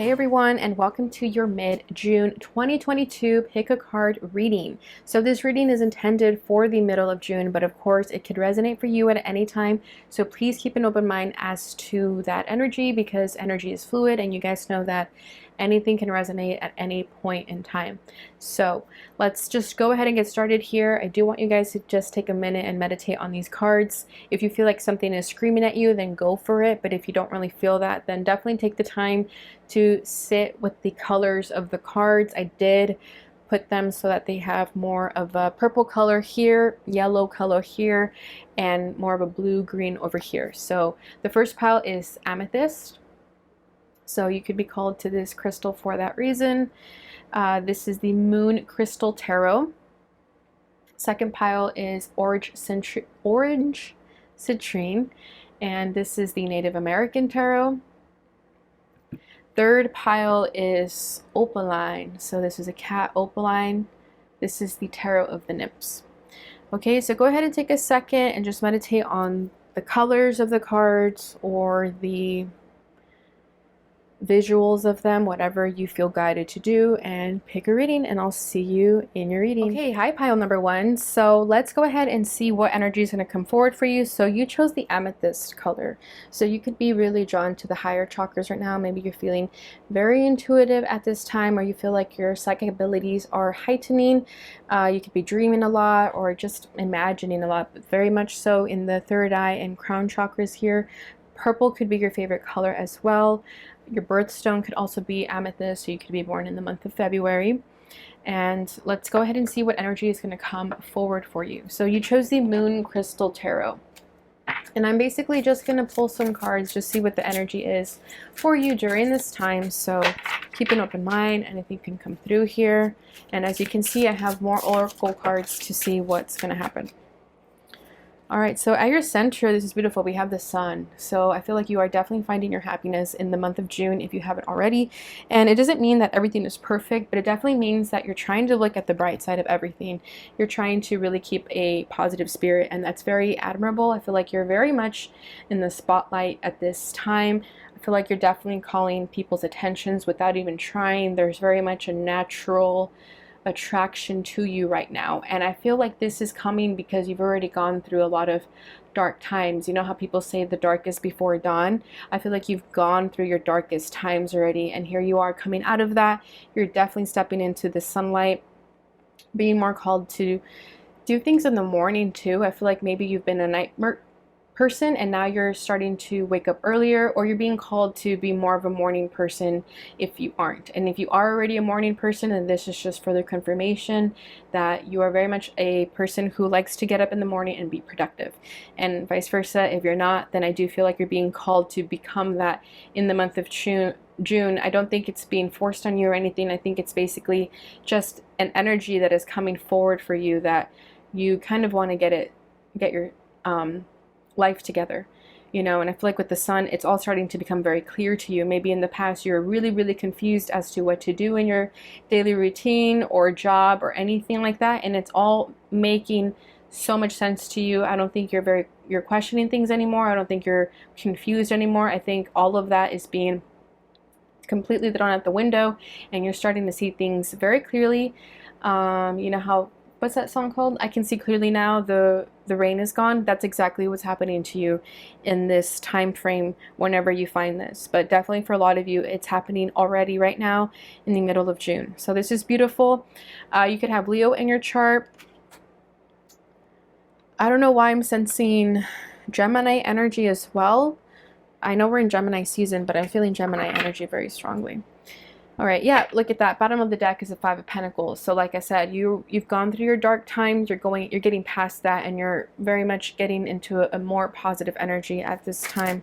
Hey everyone, and welcome to your mid-June 2022 pick a card reading. So this reading is intended for the middle of June, but of course it could resonate for you at any time. So please keep an open mind as to that energy, because energy is fluid and you guys know that anything can resonate at any point in time. So let's just go ahead and get started here. I do want you guys to just take a minute and meditate on these cards. If you feel like something is screaming at you, then go for it. But if you don't really feel that, then definitely take the time to sit with the colors of the cards. I did put them so that they have more of a purple color here, yellow color here, and more of a blue green over here. So the first pile is amethyst. So you could be called to this crystal for that reason. This is the Moon Crystal Tarot. Second pile is orange citrine, and this is the Native American Tarot. Third pile is opaline. So this is a cat opaline. This is the Tarot of the Nymphs. Okay, so go ahead and take a second and just meditate on the colors of the cards or the visuals of them, whatever you feel guided to do, and pick a reading, and I'll see you in your reading. Okay, hi pile number one. So let's go ahead and see what energy is going to come forward for you. So you chose the amethyst color. So you could be really drawn to the higher chakras right now. Maybe you're feeling very intuitive at this time, or you feel like your psychic abilities are heightening. You could be dreaming a lot or just imagining a lot, but very much so in the third eye and crown chakras here. Purple could be your favorite color as well. Your birthstone could also be amethyst, so you could be born in the month of February. And let's go ahead and see what energy is going to come forward for you. So you chose the Moon Crystal Tarot. And I'm basically just going to pull some cards, just see what the energy is for you during this time. So keep an open mind, anything can come through here. And as you can see, I have more oracle cards to see what's going to happen. All right, so at your center, this is beautiful. We have the sun. So I feel like you are definitely finding your happiness in the month of June if you haven't already. And it doesn't mean that everything is perfect, but it definitely means that you're trying to look at the bright side of everything. You're trying to really keep a positive spirit, and that's very admirable. I feel like you're very much in the spotlight at this time. I feel like you're definitely calling people's attentions without even trying. There's very much a natural attraction to you right now, and I feel like this is coming because you've already gone through a lot of dark times. You know how people say the darkest before dawn? I feel like you've gone through your darkest times already, and here you are coming out of that. You're definitely stepping into the sunlight, being more called to do things in the morning too. I feel like maybe you've been a night person and now you're starting to wake up earlier, or you're being called to be more of a morning person if you aren't. And if you are already a morning person, then this is just further confirmation that you are very much a person who likes to get up in the morning and be productive. And vice versa, if you're not, then I do feel like you're being called to become that in the month of June. I don't think it's being forced on you or anything. I think it's basically just an energy that is coming forward for you, that you kind of want to get your life together, you know. And I feel like with the sun, it's all starting to become very clear to you. Maybe in the past you were really confused as to what to do in your daily routine or job or anything like that, and it's all making so much sense to you. I don't think you're questioning things anymore. I don't think you're confused anymore. I think all of that is being completely thrown out the window, and you're starting to see things very clearly. You know how, what's that song called? I can see clearly now, the rain is gone. That's exactly what's happening to you in this time frame whenever you find this. But definitely for a lot of you, it's happening already right now in the middle of June. So this is beautiful. You could have Leo in your chart. I don't know why I'm sensing Gemini energy as well. I know we're in Gemini season, but I'm feeling Gemini energy very strongly. All right, yeah, look at that. Bottom of the deck is a Five of Pentacles. So like I said, you've gone through your dark times. You're getting past that, and you're very much getting into a more positive energy at this time.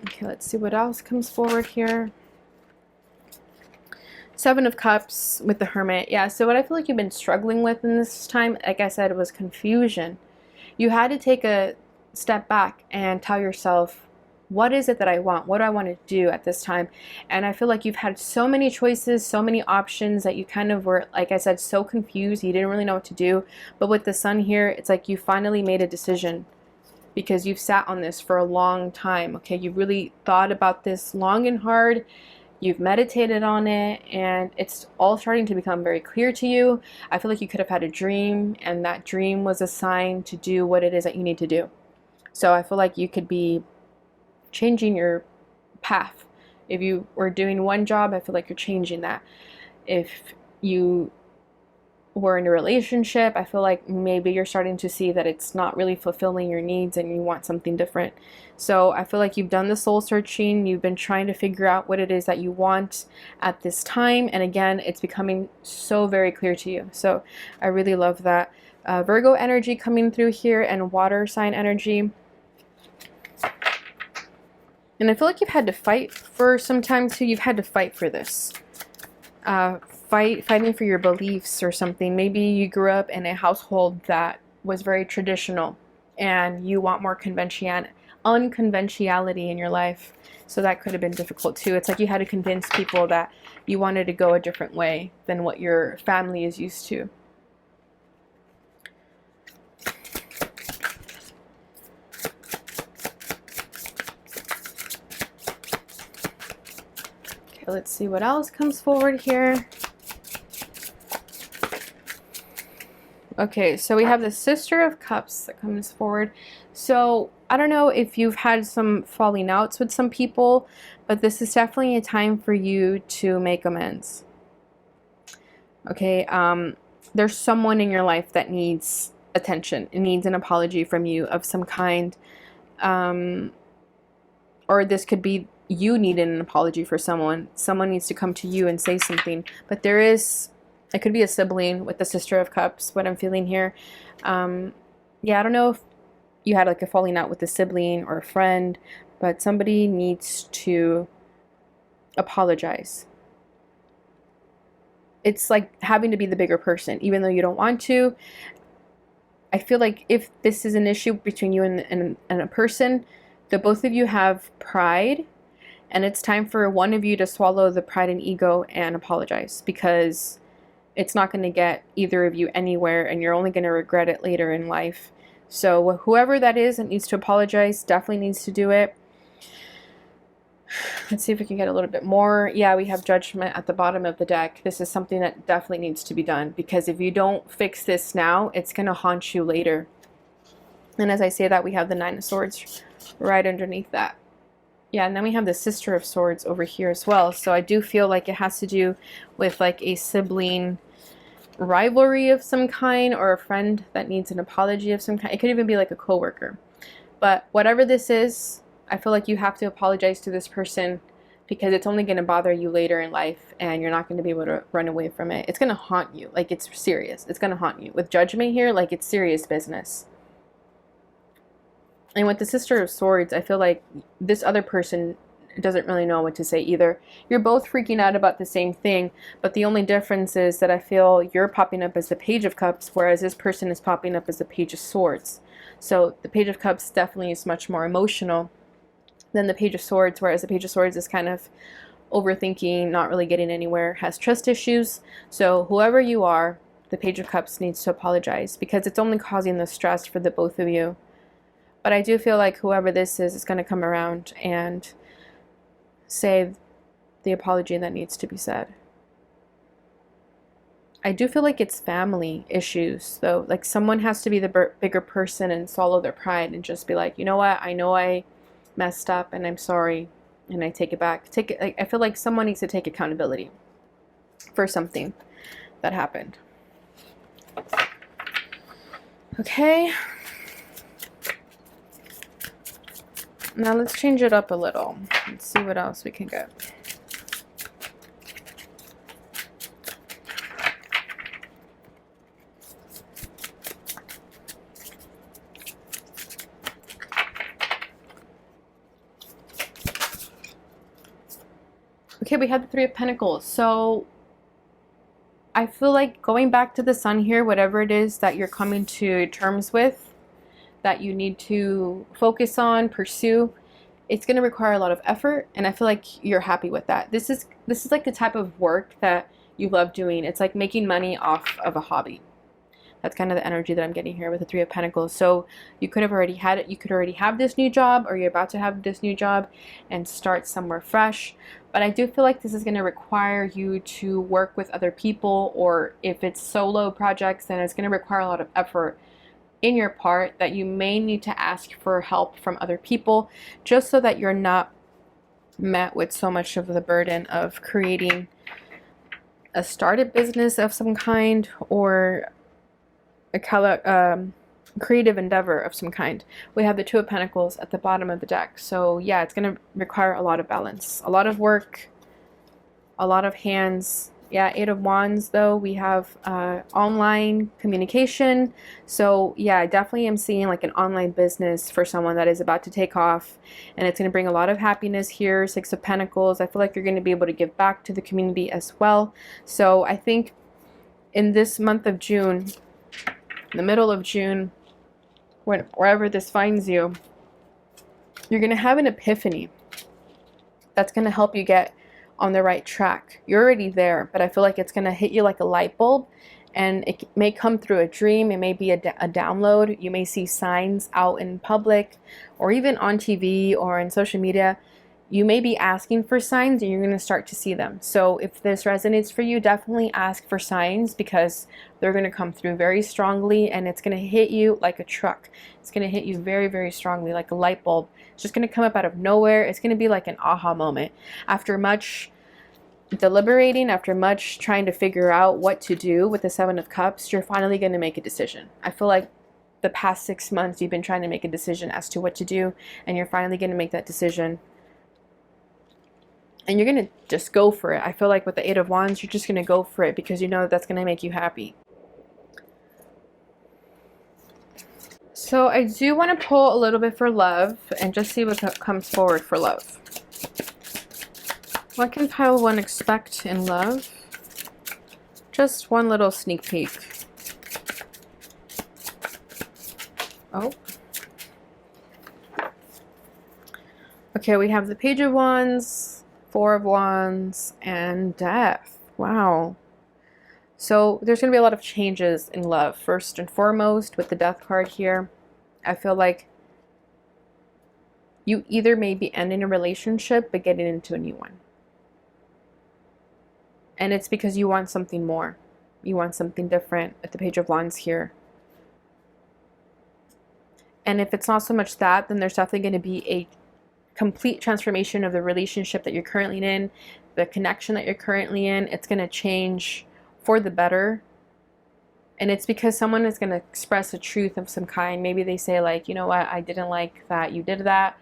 Okay, let's see what else comes forward here. Seven of Cups with the Hermit. Yeah, so what I feel like you've been struggling with in this time, like I said, was confusion. You had to take a step back and tell yourself, what is it that I want? What do I want to do at this time? And I feel like you've had so many choices, so many options, that you kind of were, like I said, so confused. You didn't really know what to do. But with the sun here, it's like you finally made a decision. because you've sat on this for a long time. Okay, you really thought about this long and hard. You've meditated on it, and it's all starting to become very clear to you. I feel like you could have had a dream, and that dream was a sign to do what it is that you need to do. So I feel like you could be changing your path. If you were doing one job, I feel like you're changing that. If you were in a relationship, I feel like maybe you're starting to see that it's not really fulfilling your needs and you want something different. So I feel like you've done the soul searching. You've been trying to figure out what it is that you want at this time. And again, it's becoming so very clear to you. So I really love that. Virgo energy coming through here, and water sign energy. And I feel like you've had to fight for some time too. You've had to fight for this. Fighting for your beliefs or something. Maybe you grew up in a household that was very traditional and you want more unconventionality in your life. So that could have been difficult too. It's like you had to convince people that you wanted to go a different way than what your family is used to. Let's see what else comes forward here. Okay, so we have the Sister of Cups that comes forward. So I don't know if you've had some falling outs with some people, but this is definitely a time for you to make amends. Okay, there's someone in your life that needs attention. It needs an apology from you of some kind. Or this could be you needing an apology for someone. Someone needs to come to you and say something. But it could be a sibling with the Sister of Cups, what I'm feeling here. Yeah, I don't know if you had like a falling out with a sibling or a friend, but somebody needs to apologize. It's like having to be the bigger person, even though you don't want to. I feel like if this is an issue between you and a person, the both of you have pride, and it's time for one of you to swallow the pride and ego and apologize, because it's not going to get either of you anywhere, and you're only going to regret it later in life. So whoever that is that needs to apologize definitely needs to do it. Let's see if we can get a little bit more. Yeah, we have Judgment at the bottom of the deck. This is something that definitely needs to be done, because if you don't fix this now, it's going to haunt you later. And as I say that, we have the Nine of Swords right underneath that. Yeah, and then we have the Sister of Swords over here as well. So I do feel like it has to do with like a sibling rivalry of some kind, or a friend that needs an apology of some kind. It could even be like a coworker. But whatever this is, I feel like you have to apologize to this person, because it's only going to bother you later in life, and you're not going to be able to run away from it. It's going to haunt you. Like, it's serious. It's going to haunt you. With Judgment here, like, it's serious business. And with the Sister of Swords, I feel like this other person doesn't really know what to say either. You're both freaking out about the same thing, but the only difference is that I feel you're popping up as the Page of Cups, whereas this person is popping up as the Page of Swords. So the Page of Cups definitely is much more emotional than the Page of Swords, whereas the Page of Swords is kind of overthinking, not really getting anywhere, has trust issues. So whoever you are, the Page of Cups needs to apologize, because it's only causing the stress for the both of you. But I do feel like whoever this is going to come around and say the apology that needs to be said. I do feel like it's family issues, though. Like, someone has to be the bigger person and swallow their pride and just be like, you know what, I know I messed up and I'm sorry, and I take it back. I feel like someone needs to take accountability for something that happened. Okay. Now let's change it up a little. Let's see what else we can get. Okay, we have the Three of Pentacles. So I feel like going back to the Sun here, whatever it is that you're coming to terms with, that you need to focus on, pursue, it's going to require a lot of effort, and I feel like you're happy with that. This is like the type of work that you love doing. It's like making money off of a hobby. That's kind of the energy that I'm getting here with the Three of Pentacles. So you could have already had it. You could already have this new job, or you're about to have this new job and start somewhere fresh. But I do feel like this is going to require you to work with other people, or if it's solo projects, then it's going to require a lot of effort in your part that you may need to ask for help from other people, just so that you're not met with so much of the burden of creating a started business of some kind, or a creative endeavor of some kind. We have the Two of Pentacles at the bottom of the deck. So yeah, it's going to require a lot of balance, a lot of work, a lot of hands. Yeah, Eight of Wands though, we have online communication. So yeah, I definitely am seeing like an online business for someone that is about to take off, and it's going to bring a lot of happiness here. Six of Pentacles, I feel like you're going to be able to give back to the community as well. So I think in this month of June, in the middle of June, wherever this finds you, you're going to have an epiphany that's going to help you get on the right track. You're already there, but I feel like it's going to hit you like a light bulb, and it may come through a dream. It may be a download. You may see signs out in public, or even on TV or in social media. You may be asking for signs, and you're going to start to see them. So if this resonates for you, definitely ask for signs, because they're going to come through very strongly, and it's going to hit you like a truck. It's going to hit you very, very strongly, like a light bulb. It's just going to come up out of nowhere. It's going to be like an aha moment. After much deliberating, after much trying to figure out what to do with the Seven of Cups, you're finally going to make a decision. I feel like the past 6 months you've been trying to make a decision as to what to do, and you're finally going to make that decision. And you're going to just go for it. I feel like with the Eight of Wands, you're just going to go for it because you know that that's going to make you happy. So I do want to pull a little bit for love and just see what comes forward for love. What can pile one expect in love? Just one little sneak peek. Oh. Okay, we have the Page of Wands, Four of Wands, and Death. Wow. So there's going to be a lot of changes in love. First and foremost, with the Death card here, I feel like you either may be ending a relationship but getting into a new one. And it's because you want something more. You want something different at the Page of Wands here. And if it's not so much that, then there's definitely going to be a complete transformation of the relationship that you're currently in, the connection that you're currently in. It's going to change for the better. And it's because someone is going to express a truth of some kind. Maybe they say like, you know what, I didn't like that you did that.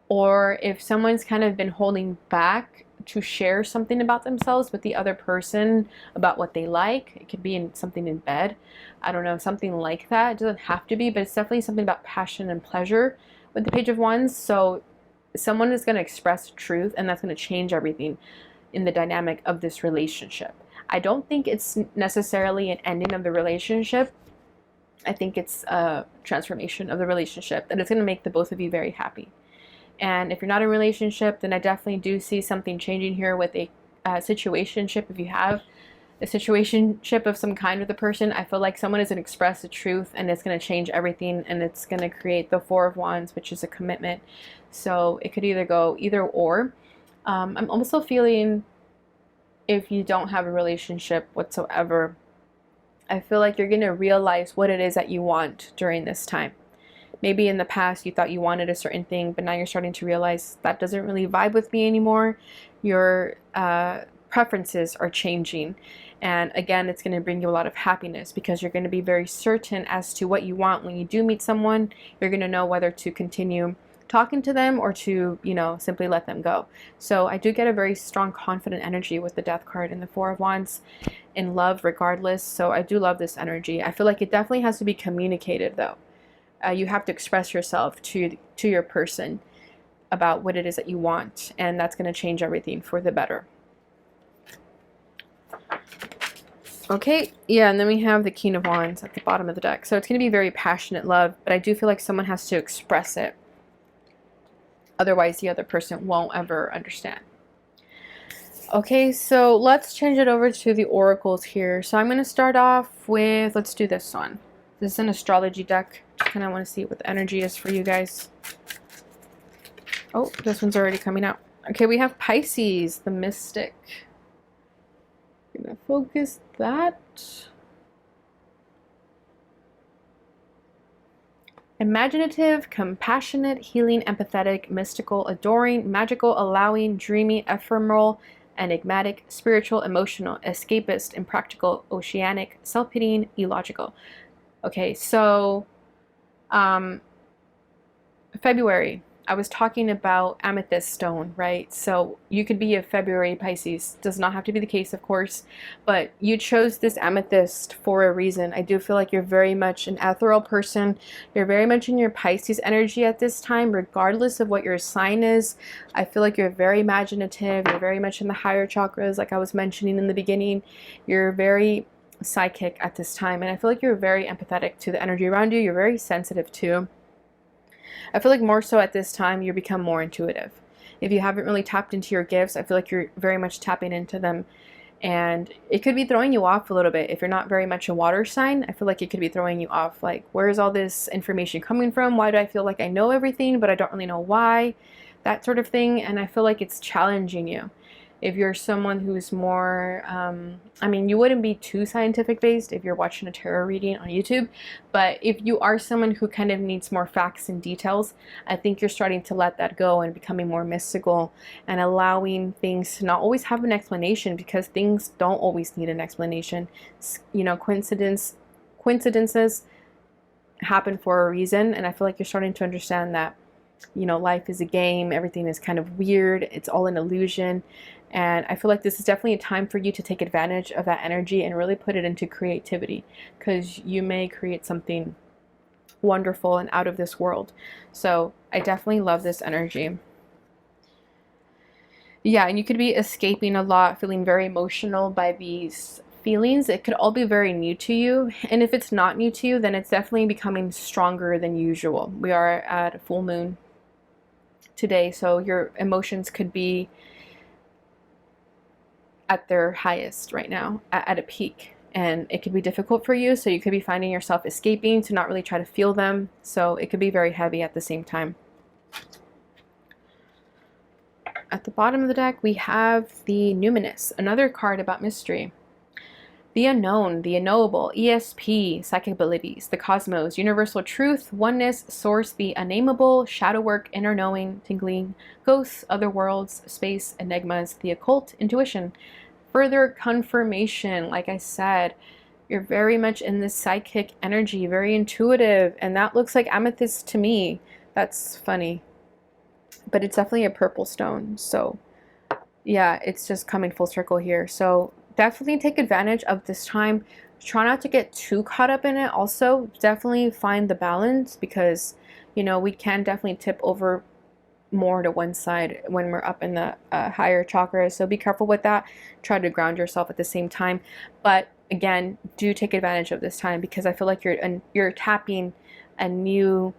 Or if someone's kind of been holding back to share something about themselves with the other person, about what they like. It could be in something in bed. I don't know, something like that. It doesn't have to be, but it's definitely something about passion and pleasure with the Page of Wands. So someone is going to express truth, and that's going to change everything in the dynamic of this relationship. I don't think it's necessarily an ending of the relationship. I think it's a transformation of the relationship, and it's going to make the both of you very happy. And if you're not in a relationship, then I definitely do see something changing here with a situationship. If you have a situationship of some kind with a person, I feel like someone is going to express the truth, and it's going to change everything, and it's going to create the Four of Wands, which is a commitment. So it could either go either or. I'm also feeling, if you don't have a relationship whatsoever, I feel like you're going to realize what it is that you want during this time. Maybe in the past you thought you wanted a certain thing, but now you're starting to realize that doesn't really vibe with me anymore. Your preferences are changing. And again, it's going to bring you a lot of happiness, because you're going to be very certain as to what you want. When you do meet someone, you're going to know whether to continue talking to them or to, you know, simply let them go. So I do get a very strong, confident energy with the Death card and the Four of Wands in love regardless. So I do love this energy. I feel like it definitely has to be communicated though. You have to express yourself to your person about what it is that you want, and that's going to change everything for the better. Okay, yeah, and then we have the King of Wands at the bottom of the deck. So it's going to be very passionate love, but I do feel like someone has to express it. Otherwise, the other person won't ever understand. Okay, so let's change it over to the oracles here. So I'm going to start off with, let's do this one. This is an astrology deck. Just kind of want to see what the energy is for you guys. Oh, this one's already coming out. Okay, we have Pisces, the mystic. I'm going to focus that. Imaginative, compassionate, healing, empathetic, mystical, adoring, magical, allowing, dreamy, ephemeral, enigmatic, spiritual, emotional, escapist, impractical, oceanic, self-pitying, illogical. Okay, so February, I was talking about amethyst stone, right? So you could be a February Pisces. Does not have to be the case, of course, but you chose this amethyst for a reason. I do feel like you're very much an ethereal person. You're very much in your Pisces energy at this time, regardless of what your sign is. I feel like you're very imaginative. You're very much in the higher chakras, like I was mentioning in the beginning. You're very psychic at this time, and I feel like you're very empathetic to the energy around you. You're very sensitive too. I feel like more so at this time, you become more intuitive. If you haven't really tapped into your gifts, I feel like you're very much tapping into them. And it could be throwing you off a little bit. If you're not very much a water sign, I feel like it could be throwing you off. Like, where is all this information coming from? Why do I feel like I know everything, but I don't really know why? That sort of thing. And I feel like it's challenging you. If you're someone who's more, I mean, you wouldn't be too scientific based if you're watching a tarot reading on YouTube, but if you are someone who kind of needs more facts and details, I think you're starting to let that go and becoming more mystical and allowing things to not always have an explanation, because things don't always need an explanation. You know, coincidences happen for a reason, and I feel like you're starting to understand that, you know, life is a game, everything is kind of weird, it's all an illusion. And I feel like this is definitely a time for you to take advantage of that energy and really put it into creativity, because you may create something wonderful and out of this world. So I definitely love this energy. Yeah, and you could be escaping a lot, feeling very emotional by these feelings. It could all be very new to you. And if it's not new to you, then it's definitely becoming stronger than usual. We are at a full moon today, so your emotions could be at their highest right now, at a peak, and it could be difficult for you. So you could be finding yourself escaping to not really try to feel them. So it could be very heavy at the same time. At the bottom of the deck, we have the Numinous, another card about mystery. The unknown, the unknowable, ESP, psychic abilities, the cosmos, universal truth, oneness, source, the unnameable, shadow work, inner knowing, tingling, ghosts, other worlds, space, enigmas, the occult, intuition, further confirmation. Like I said, you're very much in this psychic energy, very intuitive, and that looks like amethyst to me. That's funny, but it's definitely a purple stone. So yeah, it's just coming full circle here. So definitely take advantage of this time. Try not to get too caught up in it. Also, definitely find the balance, because, you know, we can definitely tip over more to one side when we're up in the higher chakras. So be careful with that. Try to ground yourself at the same time. But again, do take advantage of this time, because I feel like you're tapping a new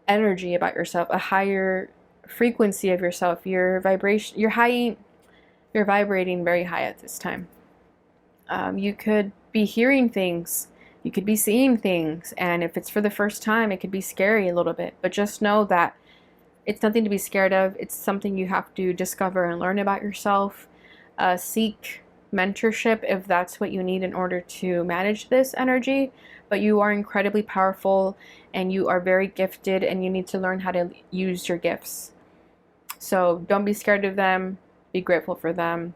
energy about yourself, a higher frequency of yourself. Your vibration, you're vibrating very high at this time. You could be hearing things, you could be seeing things, and if it's for the first time, it could be scary a little bit, but just know that it's nothing to be scared of. It's something you have to discover and learn about yourself. Seek mentorship if that's what you need in order to manage this energy, but you are incredibly powerful and you are very gifted, and you need to learn how to use your gifts. So don't be scared of them. Be grateful for them.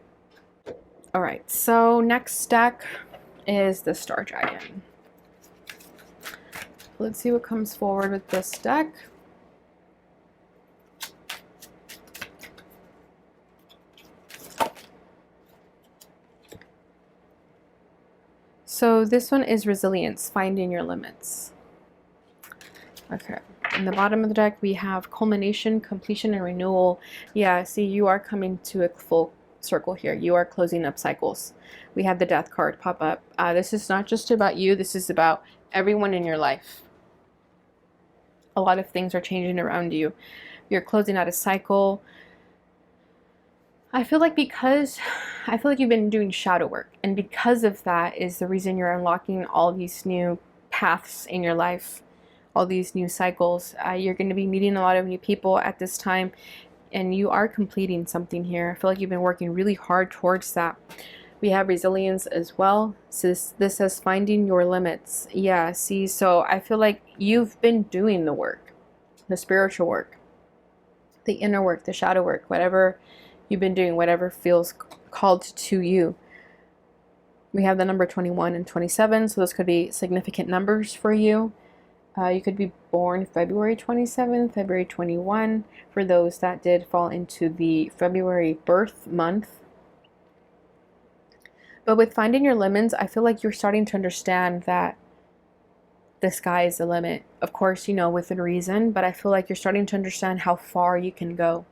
All right, so next deck is the Star Dragon. Let's see what comes forward with this deck. So this one is resilience, finding your limits. Okay. In the bottom of the deck, we have culmination, completion, and renewal. Yeah, see, you are coming to a full circle here. You are closing up cycles. We have the death card pop up. This is not just about you. This is about everyone in your life. A lot of things are changing around you. You're closing out a cycle. I feel like you've been doing shadow work, and because of that is the reason you're unlocking all these new paths in your life, all these new cycles. You're going to be meeting a lot of new people at this time, and you are completing something here. I feel like you've been working really hard towards that. We have resilience as well. So this says finding your limits. Yeah, see, so I feel like you've been doing the work, the spiritual work, the inner work, the shadow work, whatever you've been doing, whatever feels called to you. We have the number 21 and 27, so those could be significant numbers for you. You could be born February 27, February 21, for those that did fall into the February birth month. But with finding your limits, I feel like you're starting to understand that the sky is the limit. Of course, you know, within reason, but I feel like you're starting to understand how far you can go.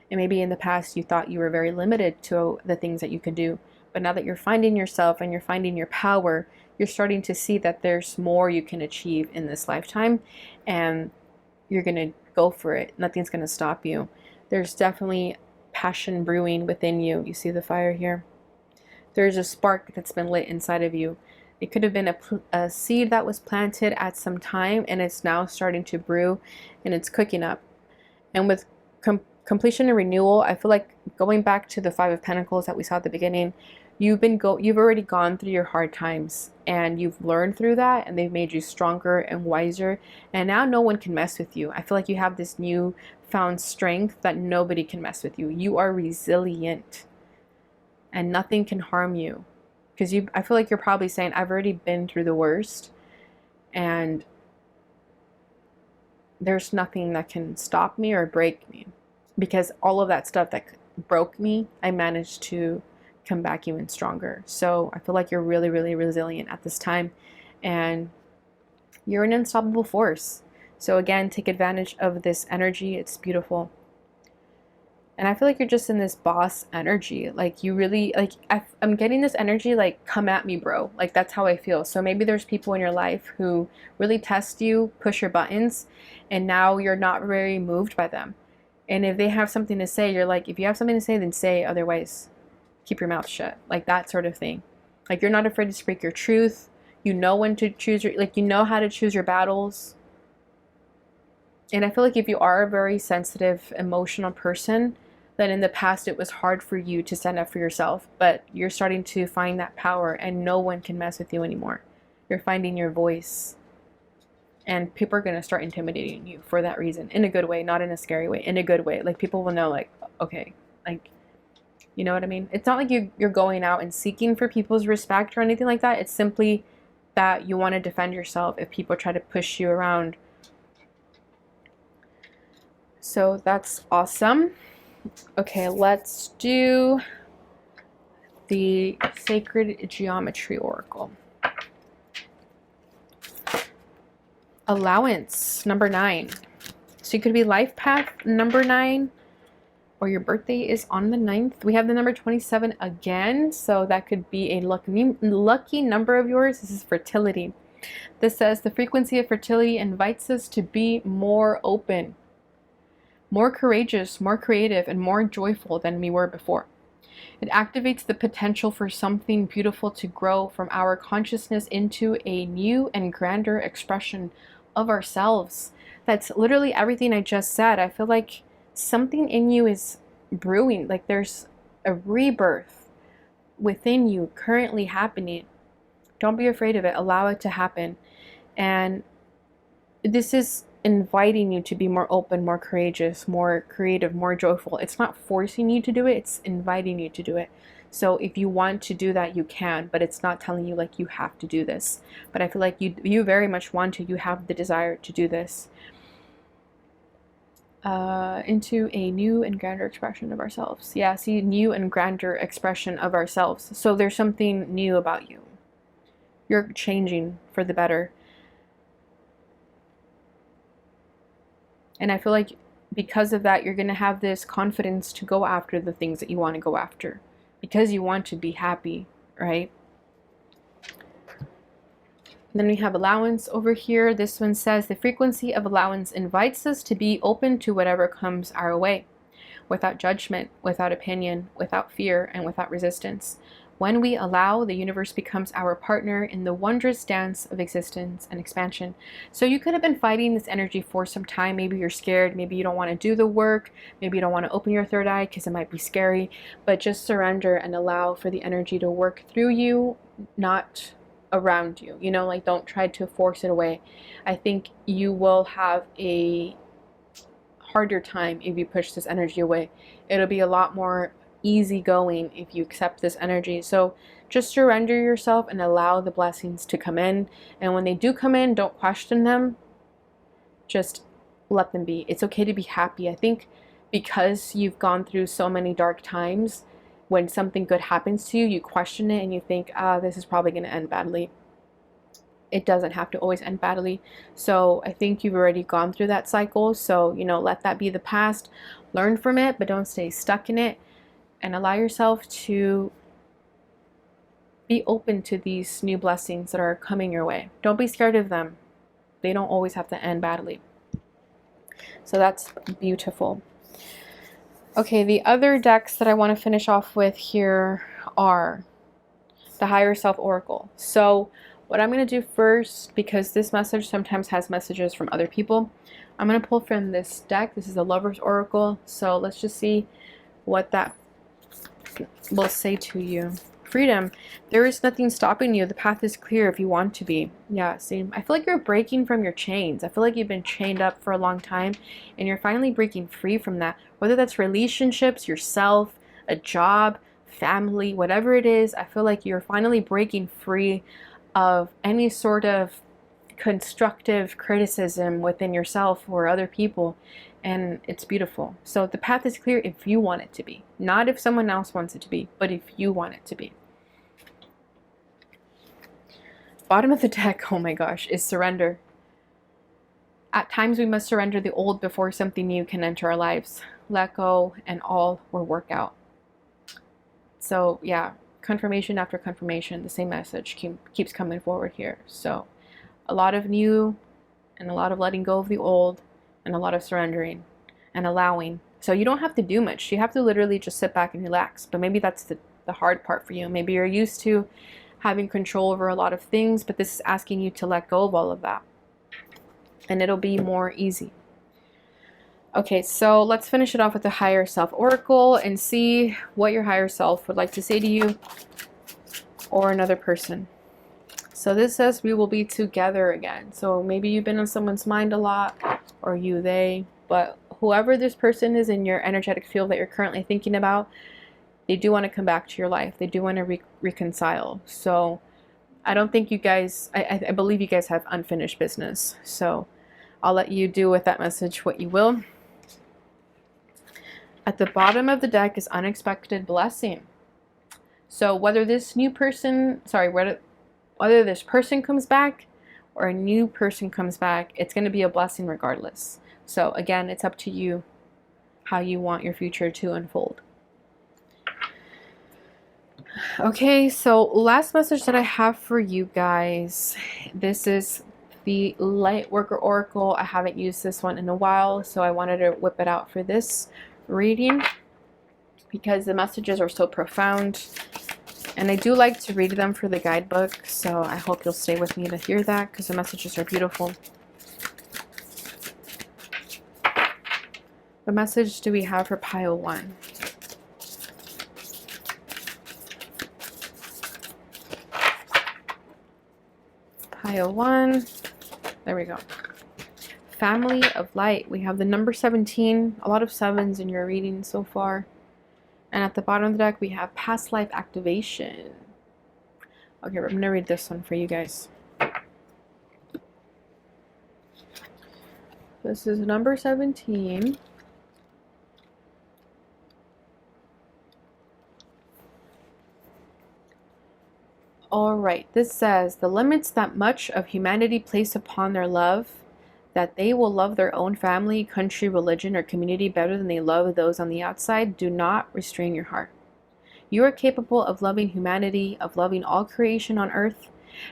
And maybe in the past you thought you were very limited to the things that you could do. But now that you're finding yourself and you're finding your power, you're starting to see that there's more you can achieve in this lifetime, and you're going to go for it. Nothing's going to stop you. There's definitely passion brewing within you. You see the fire here? There's a spark that's been lit inside of you. It could have been a seed that was planted at some time, and it's now starting to brew and it's cooking up. And with completion and renewal, I feel like going back to the Five of Pentacles that we saw at the beginning, you've already gone through your hard times, and you've learned through that, and they've made you stronger and wiser, and now no one can mess with you. I feel like you have this new found strength that nobody can mess with you. You are resilient, and nothing can harm you, because I feel like you're probably saying, I've already been through the worst, and there's nothing that can stop me or break me, because all of that stuff that broke me, I managed to come back even stronger. So I feel like you're really, really resilient at this time, and you're an unstoppable force. So again, take advantage of this energy. It's beautiful. And I feel like you're just in this boss energy. Like you really, like I'm getting this energy like, come at me, bro. Like that's how I feel. So maybe there's people in your life who really test you, push your buttons, and now you're not very moved by them. And if they have something to say, you're like, if you have something to say, then say. Otherwise, keep your mouth shut. Like that sort of thing. Like you're not afraid to speak your truth. You know when to choose you know how to choose your battles. And I feel like if you are a very sensitive, emotional person, then in the past it was hard for you to stand up for yourself. But you're starting to find that power, and no one can mess with you anymore. You're finding your voice. And people are going to start intimidating you for that reason. In a good way, not in a scary way. In a good way. Like people will know, like, okay, like, you know what I mean? It's not like you're going out and seeking for people's respect or anything like that. It's simply that you want to defend yourself if people try to push you around. So that's awesome. Okay, let's do the Sacred Geometry Oracle. Allowance, number 9. So you could be life path number 9, or your birthday is on the 9th. We have the number 27 again, so that could be a lucky number of yours. This is fertility. This says the frequency of fertility invites us to be more open, more courageous, more creative, and more joyful than we were before. It activates the potential for something beautiful to grow from our consciousness into a new and grander expression of ourselves. That's literally everything I just said. I feel like something in you is brewing, like there's a rebirth within you currently happening. Don't be afraid of it. Allow it to happen. And this is inviting you to be more open, more courageous, more creative, more joyful. It's not forcing you to do it, it's inviting you to do it. So if you want to do that, you can, but it's not telling you like you have to do this. But I feel like you very much want to. You have the desire to do this. Into a new and grander expression of ourselves. Yeah, see, new and grander expression of ourselves. So there's something new about you. You're changing for the better. And I feel like because of that, you're going to have this confidence to go after the things that you want to go after. Because you want to be happy, right? And then we have allowance over here. This one says the frequency of allowance invites us to be open to whatever comes our way. without judgment, without opinion, without fear, and without resistance. When we allow, the universe becomes our partner in the wondrous dance of existence and expansion. So you could have been fighting this energy for some time. Maybe you're scared. Maybe you don't want to do the work. Maybe you don't want to open your third eye because it might be scary. But just surrender and allow for the energy to work through you, not around you. You know, like, don't try to force it away. I think you will have a harder time if you push this energy away. It'll be a lot more easygoing if you accept this energy. So just surrender yourself and allow the blessings to come in. And when they do come in, don't question them. Just let them be. It's okay to be happy. I think because you've gone through so many dark times, when something good happens to you, you question it and you think, this is probably going to end badly. It doesn't have to always end badly. So I think you've already gone through that cycle. So, you know, let that be the past. Learn from it, but don't stay stuck in it. And allow yourself to be open to these new blessings that are coming your way. Don't be scared of them. They don't always have to end badly. So that's beautiful. Okay, the other decks that I want to finish off with here are the Higher Self Oracle. So what I'm going to do first, because this message sometimes has messages from other people, I'm going to pull from this deck. This is the Lover's Oracle. So let's just see what that will say to you. Freedom. There is nothing stopping you. The path is clear if you want to be. Yeah, see, I feel like you're breaking from your chains. I feel like you've been chained up for a long time and you're finally breaking free from that. Whether that's relationships, yourself, a job, family, whatever it is, I feel like you're finally breaking free of any sort of constructive criticism within yourself or other people. And it's beautiful. So the path is clear if you want it to be. Not if someone else wants it to be, but if you want it to be. Bottom of the deck, oh my gosh, is surrender. At times we must surrender the old before something new can enter our lives. Let go and all will work out. So yeah, confirmation after confirmation, the same message keeps coming forward here. So a lot of new and a lot of letting go of the old, and a lot of surrendering and allowing. So you don't have to do much. You have to literally just sit back and relax. But maybe that's the hard part for you. Maybe you're used to having control over a lot of things, but this is asking you to let go of all of that. And it'll be more easy. Okay, so let's finish it off with the Higher Self Oracle and see what your higher self would like to say to you or another person. So this says we will be together again. So maybe you've been on someone's mind a lot, or you, they, but whoever this person is in your energetic field that you're currently thinking about, they do want to come back to your life. They do want to reconcile. So I don't think you guys, I believe you guys have unfinished business. So I'll let you do with that message what you will. At the bottom of the deck is unexpected blessing. So whether this new person, whether this person comes back or a new person comes back, it's going to be a blessing regardless. So again, it's up to you how you want your future to unfold. Okay, so last message that I have for you guys. This is the Light Worker Oracle. I haven't used this one in a while, so I wanted to whip it out for this reading because the messages are so profound. And I do like to read them for the guidebook, so I hope you'll stay with me to hear that because the messages are beautiful. What message do we have for pile 1? Pile 1. There we go. Family of Light. We have the number 17. A lot of 7s in your reading so far. And at the bottom of the deck, we have past life activation. Okay, I'm going to read this one for you guys. This is number 17. Alright, this says, the limits that much of humanity place upon their love, that they will love their own family, country, religion, or community better than they love those on the outside, do not restrain your heart. You are capable of loving humanity, of loving all creation on earth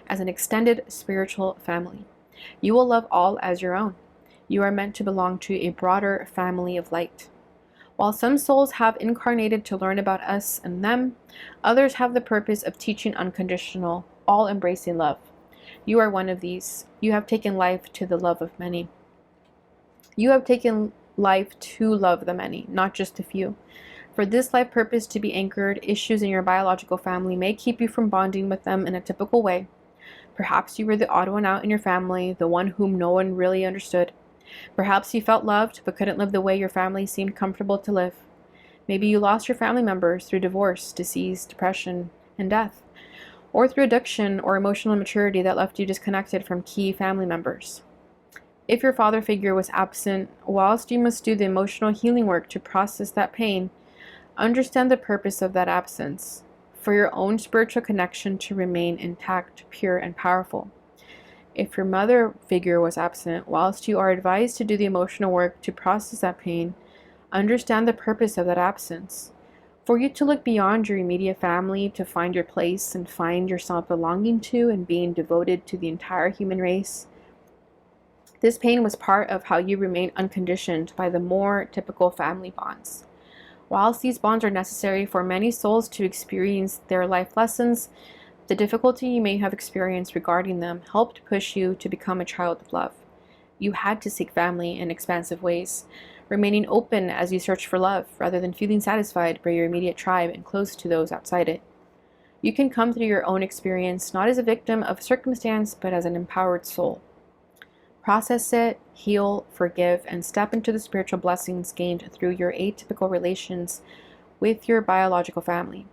as an extended spiritual family. You will love all as your own. You are meant to belong to a broader family of light. While some souls have incarnated to learn about us and them, others have the purpose of teaching unconditional, all-embracing love. You are one of these. You have taken life to the love of many. You have taken life to love the many, not just a few. For this life purpose to be anchored, issues in your biological family may keep you from bonding with them in a typical way. Perhaps you were the odd one out in your family, the one whom no one really understood. Perhaps you felt loved but couldn't live the way your family seemed comfortable to live. Maybe you lost your family members through divorce, disease, depression, and death, or through addiction or emotional immaturity that left you disconnected from key family members. If your father figure was absent, whilst you must do the emotional healing work to process that pain, understand the purpose of that absence, for your own spiritual connection to remain intact, pure, and powerful. If your mother figure was absent, whilst you are advised to do the emotional work to process that pain, understand the purpose of that absence. For you to look beyond your immediate family to find your place and find yourself belonging to and being devoted to the entire human race. This pain was part of how you remain unconditioned by the more typical family bonds. Whilst these bonds are necessary for many souls to experience their life lessons, the difficulty you may have experienced regarding them helped push you to become a child of love. You had to seek family in expansive ways, remaining open as you search for love, rather than feeling satisfied by your immediate tribe and close to those outside it. You can come through your own experience not as a victim of circumstance, but as an empowered soul. Process it, heal, forgive, and step into the spiritual blessings gained through your atypical relations with your biological family.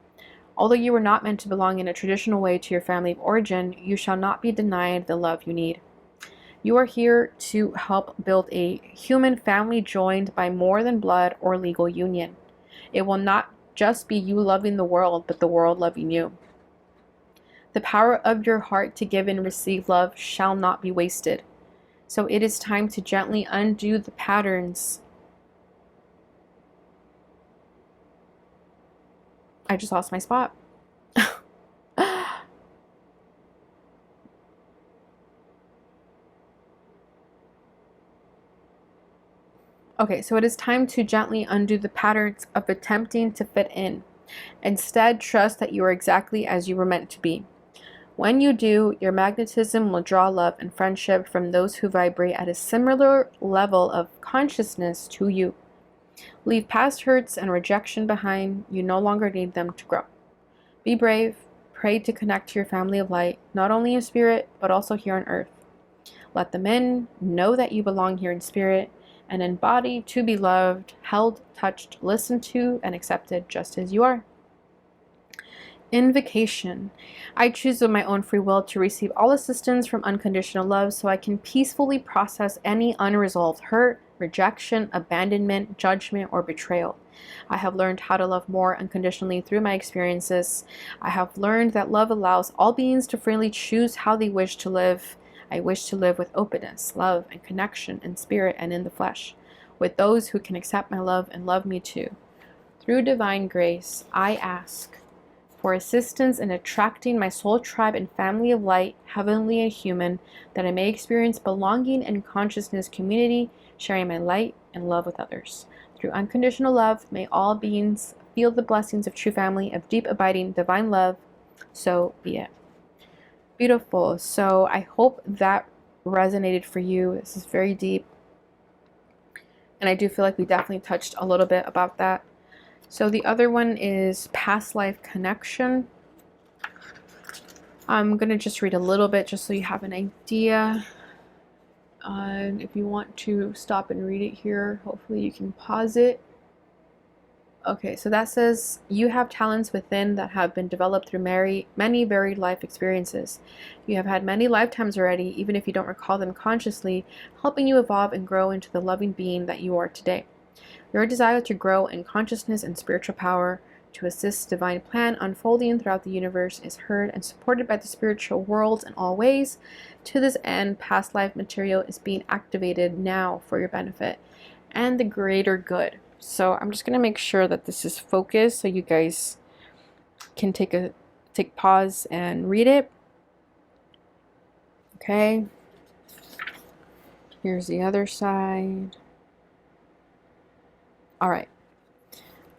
Although you were not meant to belong in a traditional way to your family of origin, you shall not be denied the love you need. You are here to help build a human family joined by more than blood or legal union. It will not just be you loving the world, but the world loving you. The power of your heart to give and receive love shall not be wasted. So it is time to gently undo the patterns. I just lost my spot. Okay, so it is time to gently undo the patterns of attempting to fit in. Instead, trust that you are exactly as you were meant to be. When you do, your magnetism will draw love and friendship from those who vibrate at a similar level of consciousness to you. Leave past hurts and rejection behind. You no longer need them to grow. Be brave. Pray to connect to your family of light, not only in spirit, but also here on earth. Let them in, know that you belong here in spirit, and in body to be loved, held, touched, listened to, and accepted just as you are. Invocation. I choose of my own free will to receive all assistance from unconditional love so I can peacefully process any unresolved hurt, rejection, abandonment, judgment, or betrayal. I have learned how to love more unconditionally through my experiences. I have learned that love allows all beings to freely choose how they wish to live. I wish to live with openness, love, and connection in spirit and in the flesh, with those who can accept my love and love me too. Through divine grace, I ask for assistance in attracting my soul tribe and family of light, heavenly and human, that I may experience belonging and consciousness community, sharing my light and love with others. Through unconditional love, may all beings feel the blessings of true family, of deep abiding divine love. So be it. Beautiful. So I hope that resonated for you. This is very deep. And I do feel like we definitely touched a little bit about that. So the other one is past life connection. I'm going to just read a little bit just so you have an idea. And if you want to stop and read it here, hopefully you can pause it. Okay, so that says, you have talents within that have been developed through many varied life experiences. You have had many lifetimes already, even if you don't recall them consciously, helping you evolve and grow into the loving being that you are today. Your desire to grow in consciousness and spiritual power, to assist divine plan unfolding throughout the universe, is heard and supported by the spiritual world in all ways. To this end, past life material is being activated now for your benefit and the greater good. So I'm just going to make sure that this is focused so you guys can take pause and read it. Okay. Here's the other side. All right.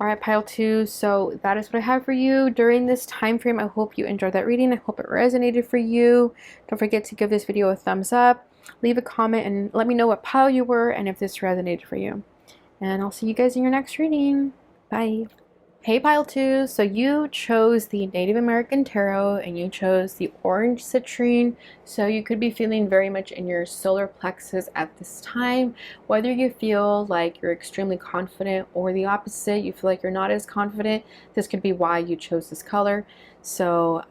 Alright, pile 2, so that is what I have for you during this time frame. I hope you enjoyed that reading. I hope it resonated for you. Don't forget to give this video a thumbs up, leave a comment, and let me know what pile you were and if this resonated for you. And I'll see you guys in your next reading. Bye. Hey pile 2, so you chose the Native American Tarot and you chose the orange citrine, so you could be feeling very much in your solar plexus at this time. Whether you feel like you're extremely confident or the opposite, you feel like you're not as confident, this could be why you chose this color. So